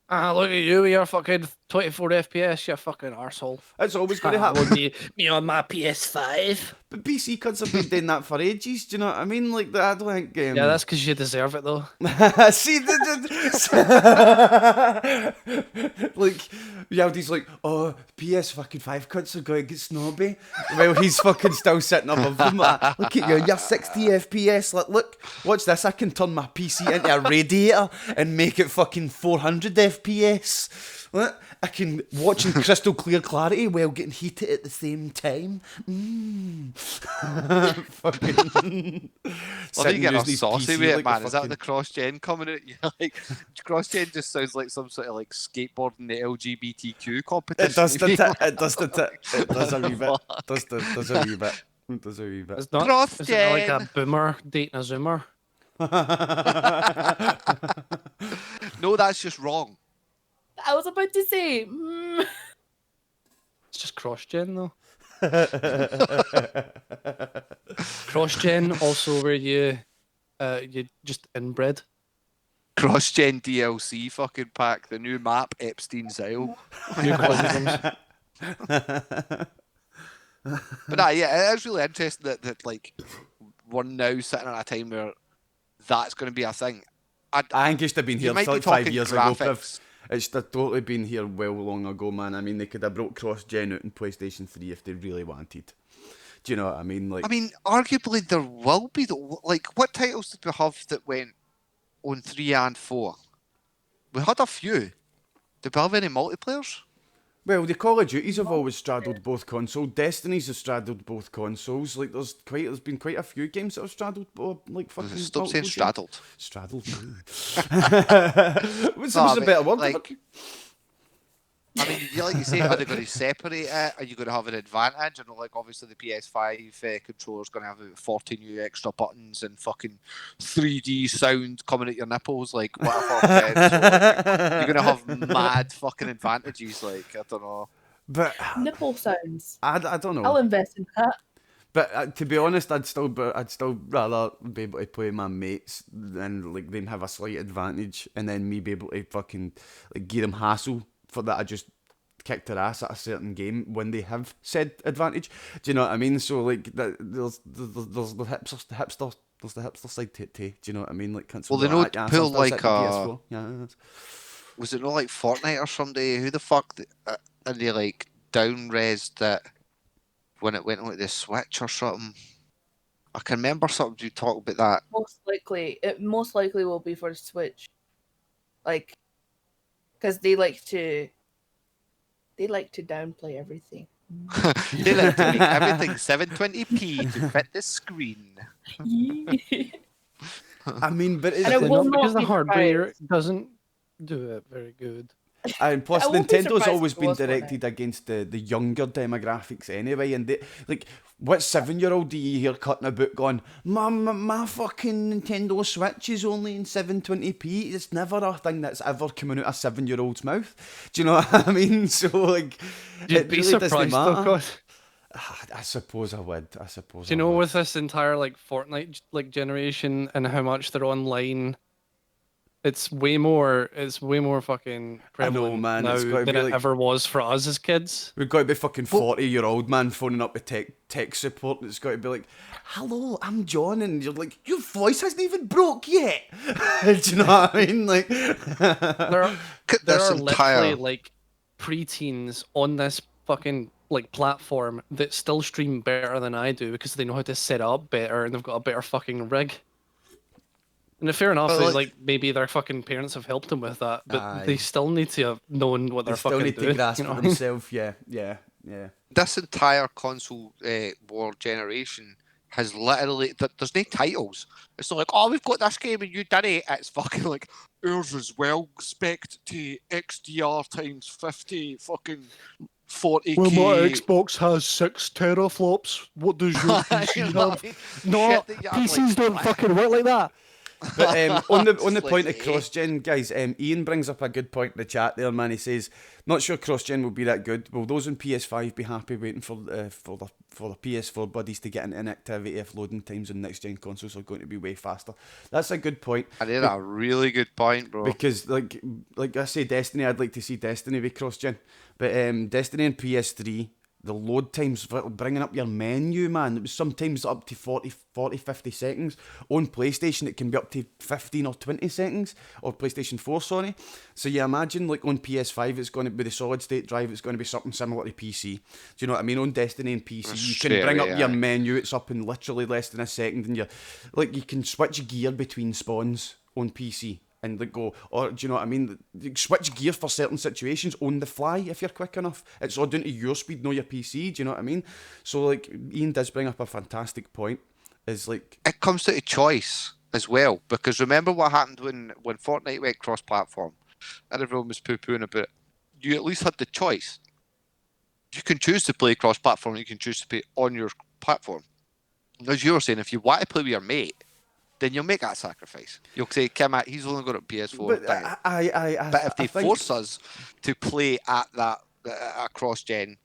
Ah, look at you with your fucking 24 FPS, you fucking arsehole. It's always going to happen. Me on my PS5. But PC cunts have been doing that for ages, do you know what I mean? Like, I don't think... Yeah, that's because you deserve it, though. See, like, Yaldi's like, oh, PS fucking 5 cunts are going to get snobby. Well, he's fucking still sitting above them. Like, look at you, you're 60 FPS. Like, look, watch this. I can turn my PC into a radiator and make it fucking 400 FPS. I can watch in crystal clear clarity while getting heated at the same time. Fucking. Well, you get a saucy with it, man. Is that the cross-gen coming out? You're like, cross-gen just sounds like some sort of like skateboarding the LGBTQ competition. It does a wee bit. Does a wee bit. Does a wee bit. It's not, is it like a boomer dating a zoomer? No, that's just wrong. I was about to say. It's just cross-gen, though. Cross-gen, also where you just inbred. Cross-gen DLC fucking pack, the new map, Epstein's Isle. New quadrums. But yeah, it is really interesting that like we're now sitting at a time where that's going to be a thing. I think it should have been here like 5 years ago, Priv. It's totally been here well long ago, man. I mean, they could have brought cross-gen out in PlayStation 3 if they really wanted. Do you know what I mean? Like, I mean, arguably there will be, though. Like, what titles did we have that went on 3 and 4? We had a few. Did we have any multiplayers? Well, the Call of Duties have always straddled both consoles. Destiny's have straddled both consoles. Like, there's been quite a few games that have straddled, like, fucking. Stop saying straddled. Straddled. What's a better word? Like, I mean, like you say, are they going to separate it? Are you going to have an advantage? I know, like, obviously the PS5 controller's going to have 40 new extra buttons and fucking 3D sound coming at your nipples, like, whatever. So, like, you're going to have mad fucking advantages, like, I don't know. But Nipple sounds. I don't know. I'll invest in that. But to be honest, I'd still rather be able to play with my mates than like them have a slight advantage, and then me be able to fucking like give them hassle for that I just kicked their ass at a certain game when they have said advantage. Do you know what I mean? So like there's the hipster side to it too. Do you know what I mean? Like, well, they know to pull like PS4. Yeah. Was it not like Fortnite or somebody? Who the fuck? And they like down-resed that when it went onto the Switch or something. I can remember something you talked about that. It most likely will be for the Switch, like, because they like to downplay everything. They like to make everything 720p to fit the screen. I mean, but And it will not because the be hardware surprised. doesn't do it very good. And plus, I won't be Nintendo's surprised always if it been was Fortnite. directed against the younger demographics anyway. And they, like, what 7-year-old do you hear cutting about going, my fucking Nintendo Switch is only in 720p? It's never a thing that's ever coming out a 7-year-old's mouth. Do you know what I mean? So, like, You'd be really doesn't surprised though, matter. God. I suppose I would. Do you know, I would. with this entire like Fortnite like generation and how much they're online, it's way more fucking prevalent man, now it's gotta than be it like- ever was for us as kids. We've got to be fucking 40-year-old man phoning up the tech support. And it's got to be like, hello, I'm John. And you're like, your voice hasn't even broke yet. Do you know what I mean? Like, There are This entire literally like preteens on this fucking like platform that still stream better than I do because they know how to set up better and they've got a better fucking rig. And fair enough, But, like maybe their fucking parents have helped them with that, but Aye. they still need to have known what they they're still fucking need doing. to grasp you know it what I mean? themselves. Yeah. this entire console war generation has literally there's no titles. It's not like, oh, we've got this game and you did it. It's fucking like, ours is well spec'd to XDR times 50 fucking 40k. Well, my Xbox has 6 teraflops. What does your PC have? No, PCs don't fucking work like that. But on the It's point like, of cross-gen, guys, Ian brings up a good point in the chat there, man. He says, not sure cross-gen will be that good. Will those on PS5 be happy waiting for the PS4 buddies to get into inactivity if loading times on next-gen consoles are going to be way faster? That's a good point. I did a really good point, bro. Because, like I say, Destiny, I'd like to see Destiny be cross-gen. But Destiny and PS3, the load times for bringing up your menu, man, it was sometimes up to 40, 50 seconds. On PlayStation, it can be up to 15 or 20 seconds. Or PlayStation 4, sorry. So you imagine, like, on PS5, it's going to be the solid-state drive, it's going to be something similar to PC. Do you know what I mean? On Destiny and PC, you can bring up your menu, it's up in literally less than a second, and you can switch gear between spawns on PC. And like go, or do you know what I mean? Switch gear for certain situations on the fly if you're quick enough. It's all down to your speed, not your PC. Do you know what I mean? So like Ian does bring up a fantastic point. Is like it comes to choice as well, because remember what happened when Fortnite went cross-platform, and everyone was poo-pooing about it. You at least had the choice. You can choose to play cross-platform. You can choose to play on your platform. As you were saying, if you want to play with your mate, then you'll make that sacrifice. You'll say, Kim, he's only got a PS4. But but if they force us to play at that cross-gen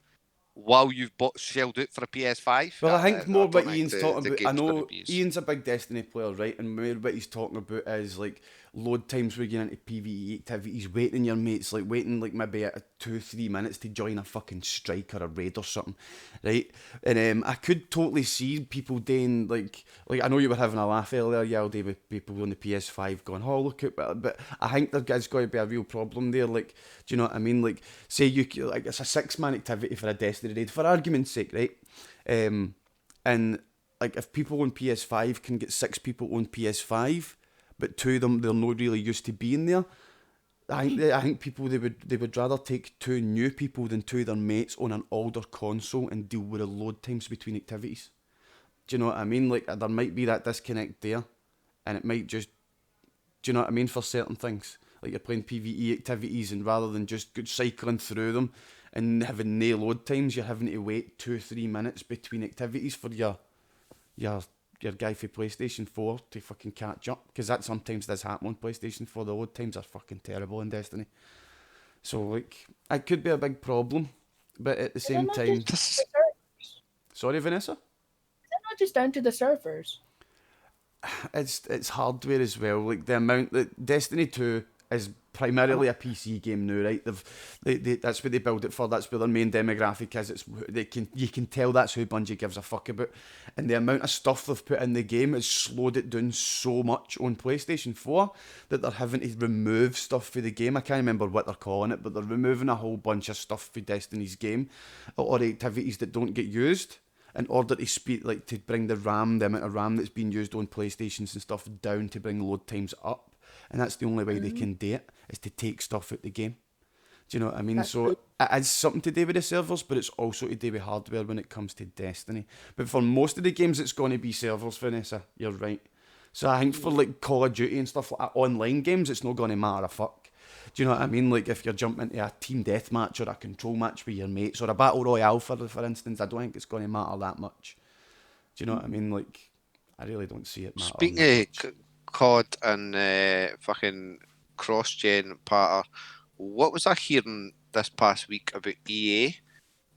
while you've shelled out for a PS5... Well, I think more what Ian's the talking about... I game's know gonna be Ian's a big Destiny player, right? And more what he's talking about is, like, load times where you're into PvE activities, waiting your mates, like, waiting, like, maybe 2-3 minutes to join a fucking strike or a raid or something, right? And I could totally see people doing, like I know you were having a laugh earlier, Yaldi, with people on the PS5 going, oh, look at... But I think there's got to be a real problem there, like, do you know what I mean? Like, say like, it's a 6-man activity for a Destiny raid, for argument's sake, right? And, like, if people on PS5 can get 6 people on PS5, but 2 of them, they're not really used to being there, I think people, they would rather take 2 new people than 2 of their mates on an older console and deal with the load times between activities. Do you know what I mean? Like, there might be that disconnect there, and it might just... Do you know what I mean? For certain things. Like, you're playing PvE activities, and rather than just cycling through them and having no load times, you're having to wait 2-3 minutes between activities for your guy for PlayStation 4 to fucking catch up, because that sometimes does happen on PlayStation 4. The load times are fucking terrible in Destiny. So, like, it could be a big problem, but at the same time... Sorry, Vanessa? that just down to the servers? It's hardware as well. Like the amount that Destiny 2 is primarily a PC game now, right? They that's what they build it for. That's where their main demographic is. You can tell that's who Bungie gives a fuck about. And the amount of stuff they've put in the game has slowed it down so much on PlayStation 4 that they're having to remove stuff for the game. I can't remember what they're calling it, but they're removing a whole bunch of stuff for Destiny's game or activities that don't get used, in order to speed, like to bring the amount of RAM that's being used on PlayStations and stuff down to bring load times up. And that's the only way they can do it, is to take stuff out the game. Do you know what I mean? That's so cool. it is something to do with the servers, but it's also to do with hardware when it comes to Destiny. But for most of the games, it's going to be servers, Vanessa. You're right. So I think for like Call of Duty and stuff like that, online games, it's not going to matter a fuck. Do you know what I mean? Like if you're jumping into a team deathmatch or a control match with your mates or a battle royale, for instance, I don't think it's going to matter that much. Do you know what I mean? Like, I really don't see it matter. Speaking of COD and fucking cross-gen patter, what was I hearing this past week about EA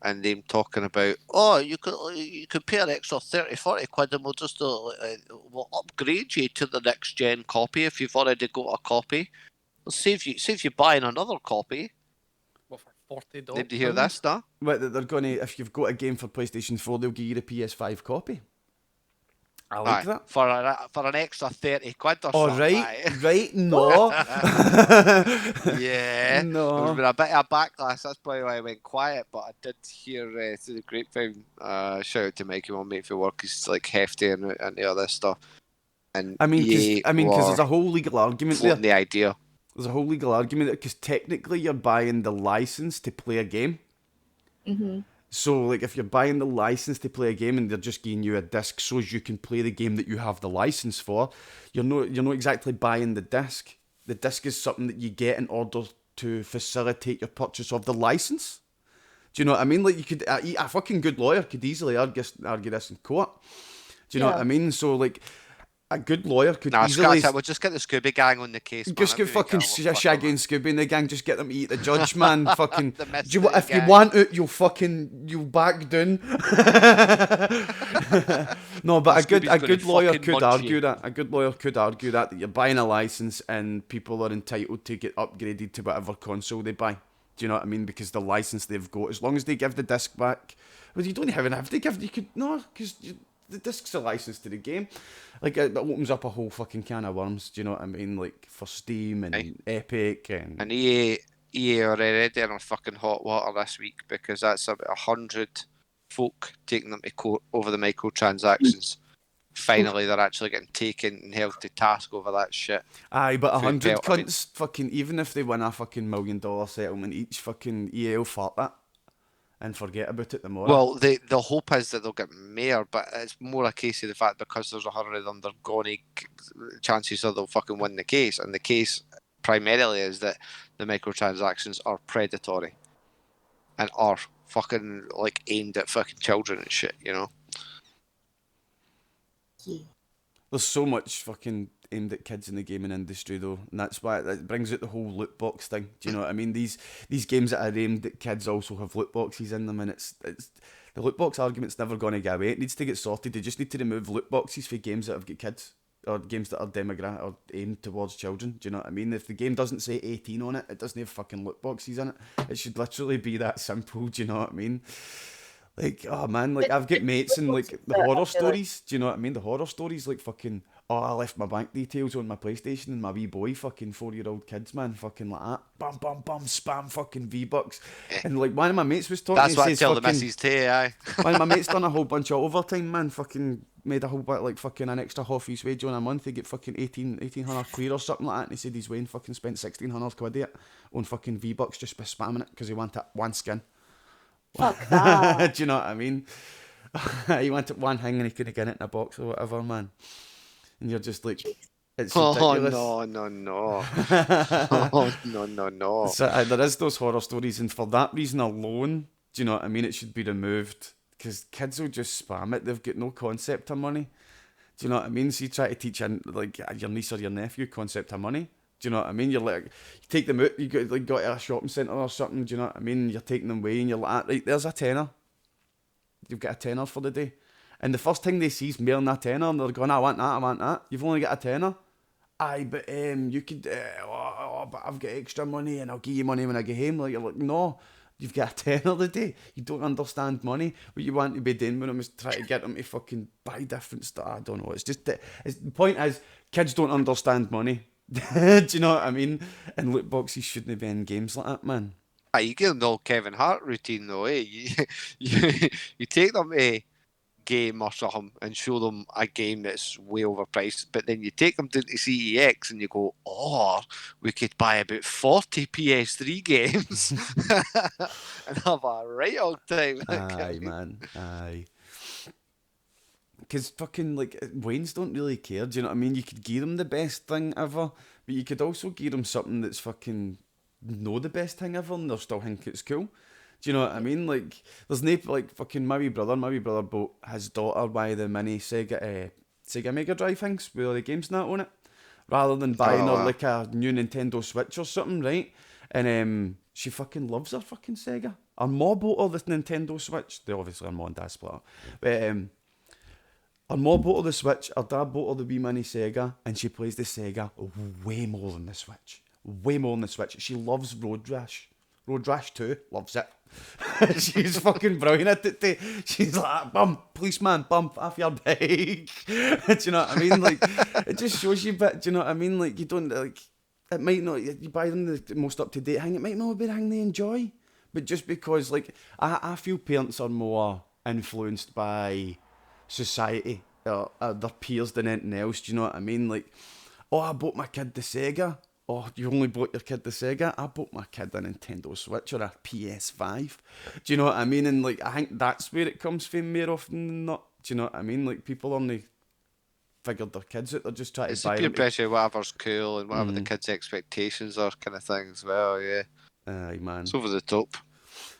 and them talking about, oh, you could pay an extra 30, 40 quid and we'll just we'll upgrade you to the next gen copy if you've already got a copy. We'll save you buying another copy. What, for $40? Did you hear this, no? But they're going to, if you've got a game for PlayStation 4, they'll give you the PS5 copy. I like that. For an extra 30 quid or Oh, something. right, no. Yeah. No. There's been a bit of backlash. That's probably why I went quiet. But I did hear through the grapevine. Shout out to Mikey, my mate for work. He's like hefty and the other stuff. And I mean, because there's a whole legal argument there. The idea. There's a whole legal argument because technically you're buying the license to play a game. Mm-hmm. So, like, if you're buying the license to play a game and they're just giving you a disc so as you can play the game that you have the license for, you're not exactly buying the disc. The disc is something that you get in order to facilitate your purchase of the license. Do you know what I mean? Like, you could a fucking good lawyer could easily argue this in court. Do you know what I mean? So, like, a good lawyer could easily... Scots, we'll just get the Scooby gang on the case. Just get fucking Shaggy and Scooby and the gang, just get them to eat the judge, man. Fucking... if gang. you want it, you'll back down. No, but a good lawyer could argue that. A good lawyer could argue that you're buying a license and people are entitled to get upgraded to whatever console they buy. Do you know what I mean? Because the license they've got, as long as they give the disc back... Well, you don't even have to give... You could... No, because... The disc's a license to the game. Like, it opens up a whole fucking can of worms, do you know what I mean? Like, for Steam and Epic and... And EA are already in fucking hot water this week because that's about 100 folk taking them to court over the microtransactions. Finally, they're actually getting taken and held to task over that shit. Aye, but 100 cunts, fucking, even if they win a fucking $1 million settlement each, fucking EA will fart that and forget about it tomorrow. Well, the hope is that they'll get more, but it's more a case of the fact because there's 100 of them, they're going to, chances are they'll fucking win the case. And the case primarily is that the microtransactions are predatory and are fucking like aimed at fucking children and shit, you know? Yeah. There's so much fucking aimed at kids in the gaming industry, though, and that's why it brings out the whole loot box thing. Do you know what I mean? These games that are aimed at kids also have loot boxes in them, and it's the loot box argument's never going to go away. It needs to get sorted. They just need to remove loot boxes for games that have got kids or games that are demographic or aimed towards children. Do you know what I mean? If the game doesn't say 18 on it, it doesn't have fucking loot boxes in it. It should literally be that simple. Do you know what I mean? Like, oh man, like I've got mates and like the horror stories. Do you know what I mean? The horror stories, like fucking, oh, I left my bank details on my PlayStation and my wee boy, fucking 4-year-old kids, man, fucking like that. Bum, bum, bum, spam fucking V-Bucks. And like one of my mates was talking, That's what I says, tell fucking, the missus too, aye. one of my mates done a whole bunch of overtime, man, fucking made a whole bit, like fucking an extra half his wage on a month. He get fucking 1800 clear or something like that. And he said he's Wayne fucking spent 1600 quid it on fucking V-Bucks just by spamming it because he wanted one skin. Fuck that. Do you know what I mean? He wanted one thing and he couldn't get it in a box or whatever, man. And you're just like, it's ridiculous. Oh, no. Oh, no. So, there is those horror stories, and for that reason alone, do you know what I mean? It should be removed because kids will just spam it. They've got no concept of money. Do you know what I mean? So you try to teach like your niece or your nephew concept of money. Do you know what I mean? You're like, you take them out, you go to a shopping centre or something, do you know what I mean? You're taking them away and you're like, right, there's a tenner. You've got a tenner for the day. And the first thing they see is more than a tenner, and they're going, I want that. You've only got a tenner. Aye, but you could, but I've got extra money and I'll give you money when I get home. Like, you're like, no, you've got a tenner today. You don't understand money. What you want to be doing with them is try to get them to fucking buy different stuff. I don't know. It's just, the point is, kids don't understand money. Do you know what I mean? And loot boxes shouldn't be in games like that, man. Aye, you give them the old Kevin Hart routine though, eh? You take them to game or something and show them a game that's way overpriced, but then you take them to CEX and you go, oh, we could buy about 40 PS3 games and have a right old time. Aye, man, aye. Because fucking, like, Waynes don't really care, do you know what I mean? You could give them the best thing ever, but you could also give them something that's fucking no the best thing ever and they'll still think it's cool. Do you know what I mean? Like, there's no, like, fucking my wee brother bought his daughter by the mini Sega Mega Drive things with all the games and that on it, rather than buying her, like, a new Nintendo Switch or something, right? And she fucking loves her fucking Sega. Her ma bought her this Nintendo Switch. They obviously her ma and dad split up. But, her ma bought her the Switch, her dad bought her the wee mini Sega, and she plays the Sega way more than the Switch. Way more than the Switch. She loves Road Rash. Road Rash 2, loves it. She's fucking brilliant at it too. She's like, bump, policeman, bump off your bike. Do you know what I mean? Like, it just shows you a bit, do you know what I mean? Like, you don't, like, it might not, you buy them the most up-to-date thing, it might not be the thing they enjoy. But just because, like, I feel parents are more influenced by society, or their peers than anything else, do you know what I mean? Like, oh, I bought my kid the Sega. Oh, you only bought your kid the Sega? I bought my kid a Nintendo Switch or a PS5. Do you know what I mean? And, like, I think that's where it comes from more often than not. Do you know what I mean? Like, people only figured their kids out. They're just trying to buy them. It's peer pressure, whatever's cool and whatever the kids' expectations are, kind of thing as well, yeah. Aye, man. It's over the top.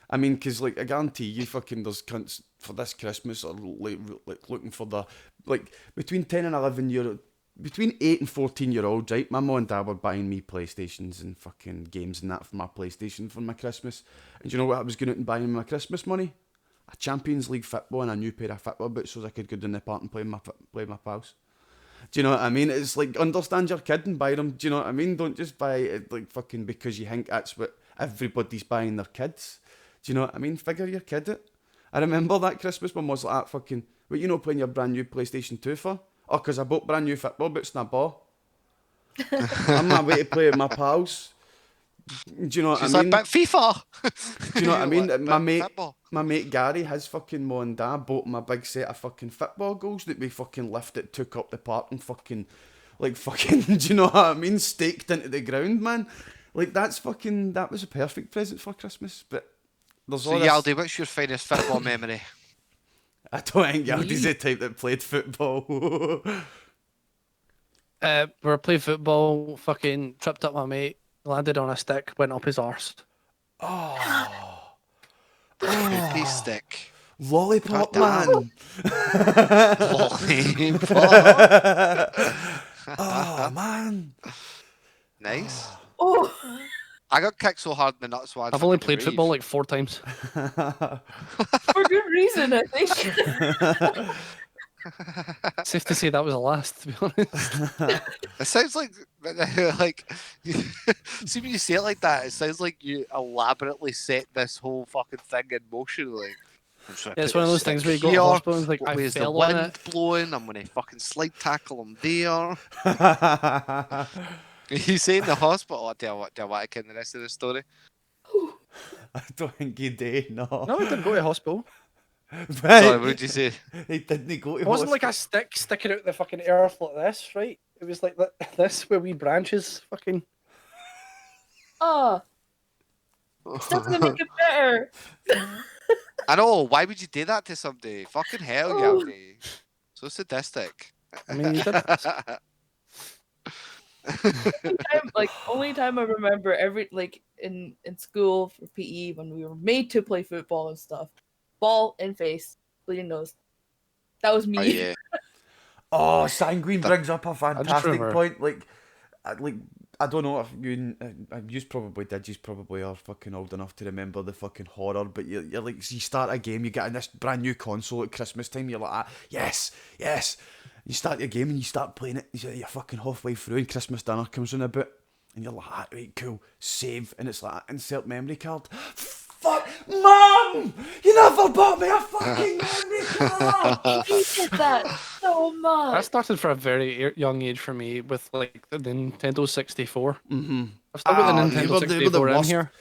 I mean, because, like, I guarantee you fucking there's cunts for this Christmas or, like looking for the, like, between 10 and 11 year between 8 and 14-year-olds, right? My mum and dad were buying me PlayStations and fucking games and that for my PlayStation for my Christmas. And do you know what I was going out and buying with my Christmas money? A Champions League football and a new pair of football boots so I could go down the park and play with my pals. Do you know what I mean? It's like, understand your kid and buy them. Do you know what I mean? Don't just buy it, like, fucking because you think that's what everybody's buying their kids. Do you know what I mean? Figure your kid out. I remember that Christmas one was like that fucking, what, you know, playing your brand new PlayStation 2 for? Oh, because I bought brand new football boots and a ball. I'm on my way to play with my pals. Do you know what I mean? Like, but FIFA! Do you know what I mean? Like, my mate Gary, his fucking mum and dad bought him a big set of fucking football goals that we fucking lifted, took up the park and fucking, like, fucking, do you know what I mean? Staked into the ground, man. Like, that was a perfect present for Christmas, but there's all so, this... Yaldi, what's your finest football memory? I don't think Yaldi's the type that played football. We were playing football, fucking tripped up my mate, landed on a stick, went up his arse. Oh. Poopy stick. Lollipop, man. Lollipop. Oh, man. Nice. Oh, I got kicked so hard in the nuts. So I've only played football like 4 times. for good reason, I think. Safe to say that was the last, to be honest. It sounds like, see when you say it like that, it sounds like you elaborately set this whole fucking thing in motion. Like, Yeah, it's one of those things where you go to the hospital and it's like, I where's the fell on wind it. blowing? I'm going to fucking slide tackle him there. You say in the hospital, do I want to get the rest of the story? I don't think he did, no. No, I didn't go to the hospital. Sorry, what did you say? He didn't go to It wasn't like a stick sticking out the fucking earth like this, right? It was like this, where we branches fucking... Oh, stuff's gonna make it better. I know, why would you do that to somebody? Fucking hell, Yaldi. So sadistic. I mean, you did it. Only time I remember in school for PE when we were made to play football and stuff. Ball in face, bleeding nose. That was me. Oh, yeah. Oh, Sanguine brings up a fantastic remember. point. I don't know if you probably did. You probably are fucking old enough to remember the fucking horror. But you're like, you start a game, you get this brand new console at Christmas time. You're like, yes. You start your game and you start playing it. You're fucking halfway through, and Christmas dinner comes in a bit, and you're like, right, cool, save, and it's like, insert memory card. Fuck, Mum! You never bought me a fucking memory card! I hated that so much. That started for a very young age for me with like the Nintendo 64. Mm-hmm. I've still got the They Nintendo were 64 in worst. here.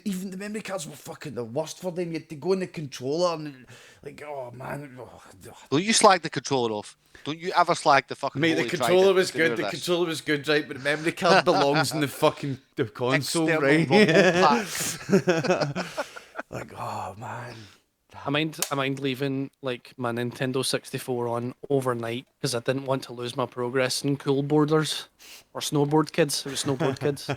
Even the memory cards were fucking the worst for them. You had to go in the controller and like, oh man. Don't you slag the controller off? Don't you ever slag the fucking Mate, the holy controller trident was to good. do The this? controller was good, right? But the memory card belongs in the fucking console, External right? rumble pack. Like, oh man. I mind leaving like my Nintendo 64 on overnight because I didn't want to lose my progress in cool boarders or snowboard kids. It was snowboard kids.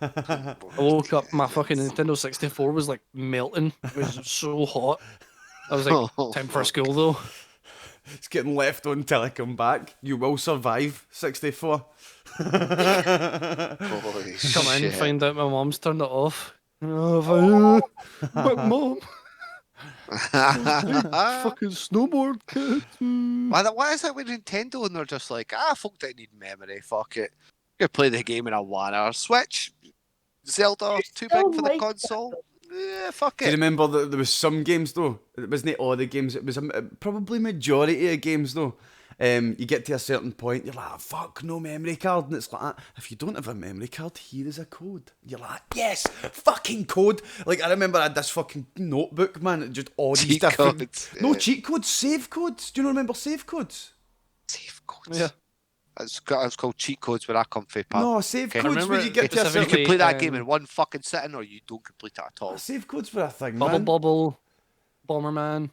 I woke up, my fucking Nintendo 64 was like melting. It was so hot. I was like, Oh, time for school though. It's getting left on till I come back. You will survive, 64. Holy Come in, shit. find out my mom's turned it off. Oh, but mom, fucking snowboard kid. Why is it with Nintendo and they're just like, folk don't need memory, fuck it. You play the game in a 1 hour. Switch, Zelda, too big still for the like console. Yeah, fuck Do you it. remember that there was some games though? It wasn't all the games. It was probably majority of games though. You get to a certain point, you're like, fuck, no memory card, and it's like, if you don't have a memory card, here is a code. You're like, yes, fucking code. Like I remember I had this fucking notebook, man. It just all these Cheat different. codes, No yeah. cheat codes, save codes. Do you not remember save codes? Save codes. Yeah. It's called cheat codes where I come from, pal. No, save Okay. codes Remember when you get to a You certain. can play that game um, in one fucking sitting or you don't complete it at all. Save codes were a thing, Bubble man. Bobble, Bomberman.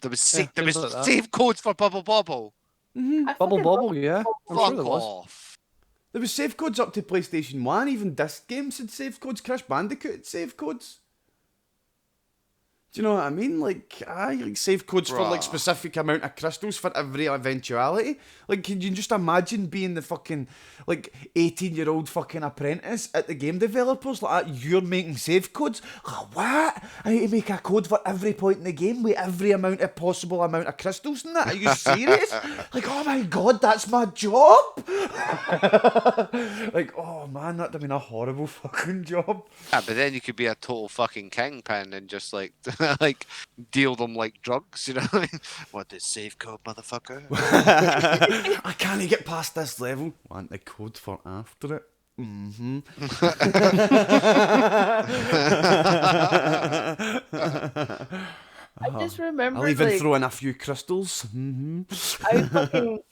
There was, Yeah, there was games like that. save codes for Bubble Bobble. I Bubble fucking Bobble, love yeah. I'm Fuck sure there was. off. There was save codes up to PlayStation 1, even disc games had save codes, Crash Bandicoot had save codes. Do you know what I mean? Like, like save codes for like Bruh. specific amount of crystals for every eventuality. Like, can you just imagine being the fucking, like, 18-year-old fucking apprentice at the game developers? Like, you're making save codes? Oh, what? I need to make a code for every point in the game with every possible amount of crystals in that? Are you serious? Like, oh my god, that's my job? Like, oh man, that'd have been a horrible fucking job. Yeah, but then you could be a total fucking kingpin and just like, like deal them like drugs, you know? What I mean? What the save code, motherfucker? I can't get past this level. Want the code for after it? Mm-hmm. I just remember I'll even like, throw in a few crystals. Mm-hmm. I fucking like,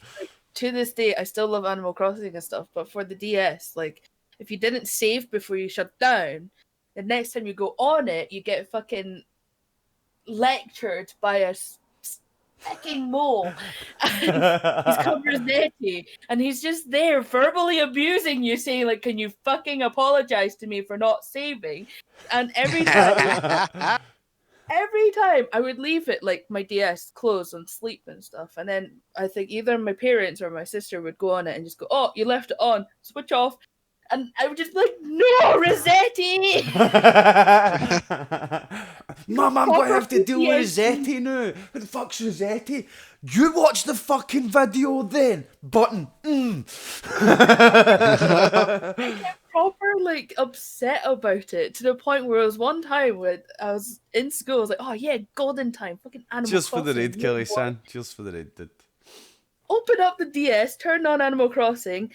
to this day I still love Animal Crossing and stuff, but for the DS, like if you didn't save before you shut down, the next time you go on it, you get fucking lectured by a fucking mole. He's called Rossetti, and he's just there verbally abusing you, saying like, "Can you fucking apologize to me for not saving?" And every time I would leave it like my DS closed on sleep and stuff, and then I think either my parents or my sister would go on it and just go, "Oh, you left it on, switch off," and I would just be like, "No, Rossetti!" Mum, I'm going to have to deal with Rossetti now. What the fuck's Rossetti? You watch the fucking video then. Button. I get proper like upset about it to the point where it was one time when I was in school, I was like, "Oh yeah, golden time, fucking Animal Cheers for the Crossing, raid, Kelly what?" San. Cheers for the raid, dude. Open up the DS, turn on Animal Crossing.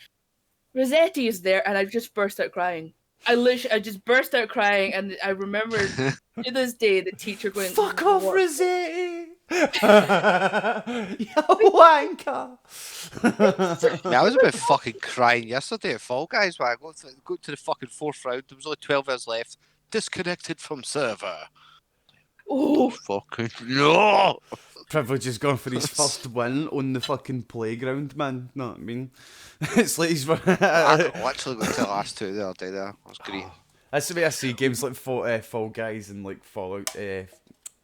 Rossetti is there, and I just burst out crying. I just burst out crying, and I remember to this day the teacher going, Fuck off, "What?" Rossetti! You wanker! Yeah, I was about fucking crying yesterday at Fall Guys when I got to the fucking fourth round. There was only 12 hours left. Disconnected from server. Oh, Fucking no! Privilege has gone for his first win on the fucking playground, man. Know what I mean? It's like he's. I literally got to the last two the other day there. It was great. That's the way I see games like Fall Guys and like Fallout.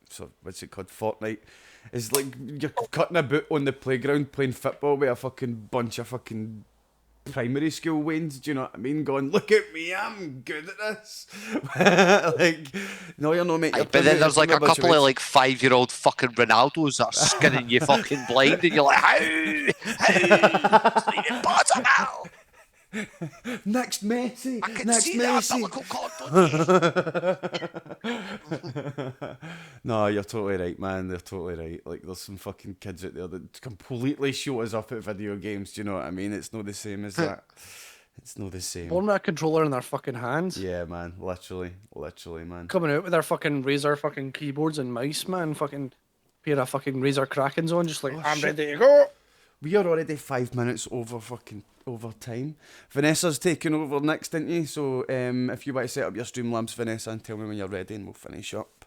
So what's it called? Fortnite. It's like you're cutting about on the playground playing football with a fucking bunch of fucking primary school Wayne's, do you know what I mean? Going, look at me, I'm good at this. Like, no, you're not making. But then there's like a couple of like 5-year-old fucking Ronaldos that are skinning you fucking blind, and you're like, how? It's not even possible. Next Messi. I can Next see Messi. that umbilical cord. No, you're totally right, man. They're totally right. Like, there's some fucking kids out there that completely show us up at video games. Do you know what I mean? It's not the same as that. It's not the same. Born with a controller in their fucking hands. Yeah, man. Literally, man. Coming out with their fucking Razer fucking keyboards and mice, man. Fucking pair of fucking Razer Krakens on, just like, I'm shit. ready to go. We are already 5 minutes over time. Vanessa's taking over next, didn't you? So if you want to set up your Streamlabs, Vanessa, and tell me when you're ready, and we'll finish up.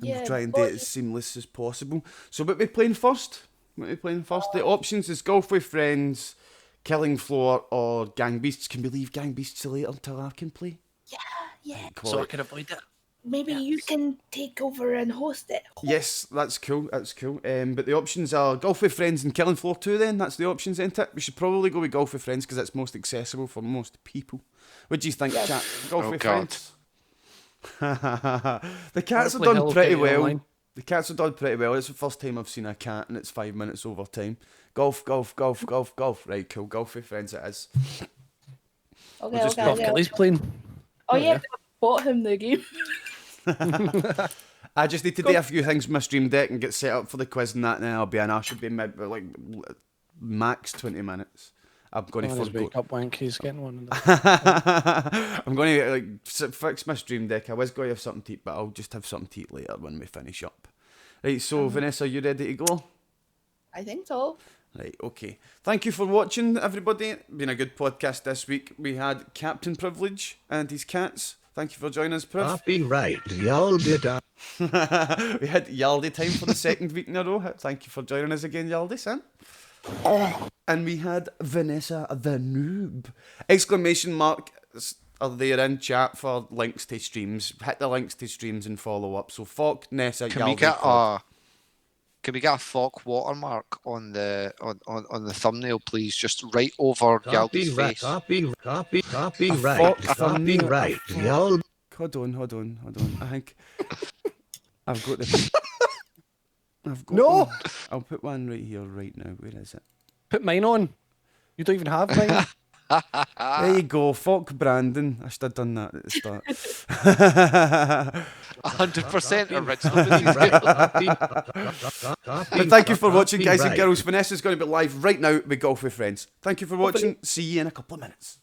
And we'll try and do it as seamless as possible. So what we playing first? The options is golf with friends, killing floor, or gang beasts. Can we leave gang beasts till later until I can play? Yeah. So I can avoid it. Maybe you can take over and host it. Yes, that's cool. But the options are golf with friends and killing floor 2 then. That's the options, isn't it? We should probably go with golf with friends because it's most accessible for most people. What do you think, chat? Golf with friends? The cats have done pretty well. Online. The cats have done pretty well. It's the first time I've seen a cat and it's 5 minutes over time. Golf. Right, cool. Golf with friends it is. Okay. Kelly's playing. Oh yeah, I bought him the game. I just need to do a few things with my stream deck and get set up for the quiz and that, and then I'll be in. I should be like max 20 minutes. I'm going to wake up wank. He's getting one. I'm going to like fix my stream deck. I was going to have something to eat, but I'll just have something to eat later when we finish up. Right, so Vanessa, you ready to go? I think so. Right, okay. Thank you for watching, everybody. Been a good podcast this week. We had Captain Privilege and his cats. Thank you for joining us, Priv. Copyright YaldiTime. We had YaldiTime for the second week in a row. Thank you for joining us again, Yaldi, son. And we had VanessaTheNoob. Exclamation mark are there in chat for links to streams. Hit the links to streams and follow up. So Fock, Nessa, Yaldi. Can we get a Fock watermark on the thumbnail, please? Just right over Yaldi's face. Copyright. Yaldi. Hold on. I think I've got the. No! One. I'll put one right here, right now. Where is it? Put mine on. You don't even have mine. There you go. Fuck Brandon. I should have done that at the start. 100% original. But thank you for watching, guys and girls. Vanessa's going to be live right now with Golf with Friends. Thank you for watching. See you in a couple of minutes.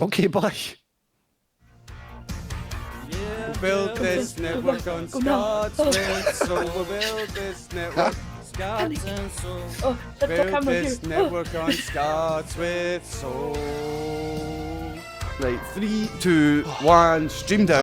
Okay, bye. We built this network on Scots with soul. We built this network Scots and soul. Built this network on Scots with soul. Right, 3, 2, 1, stream down.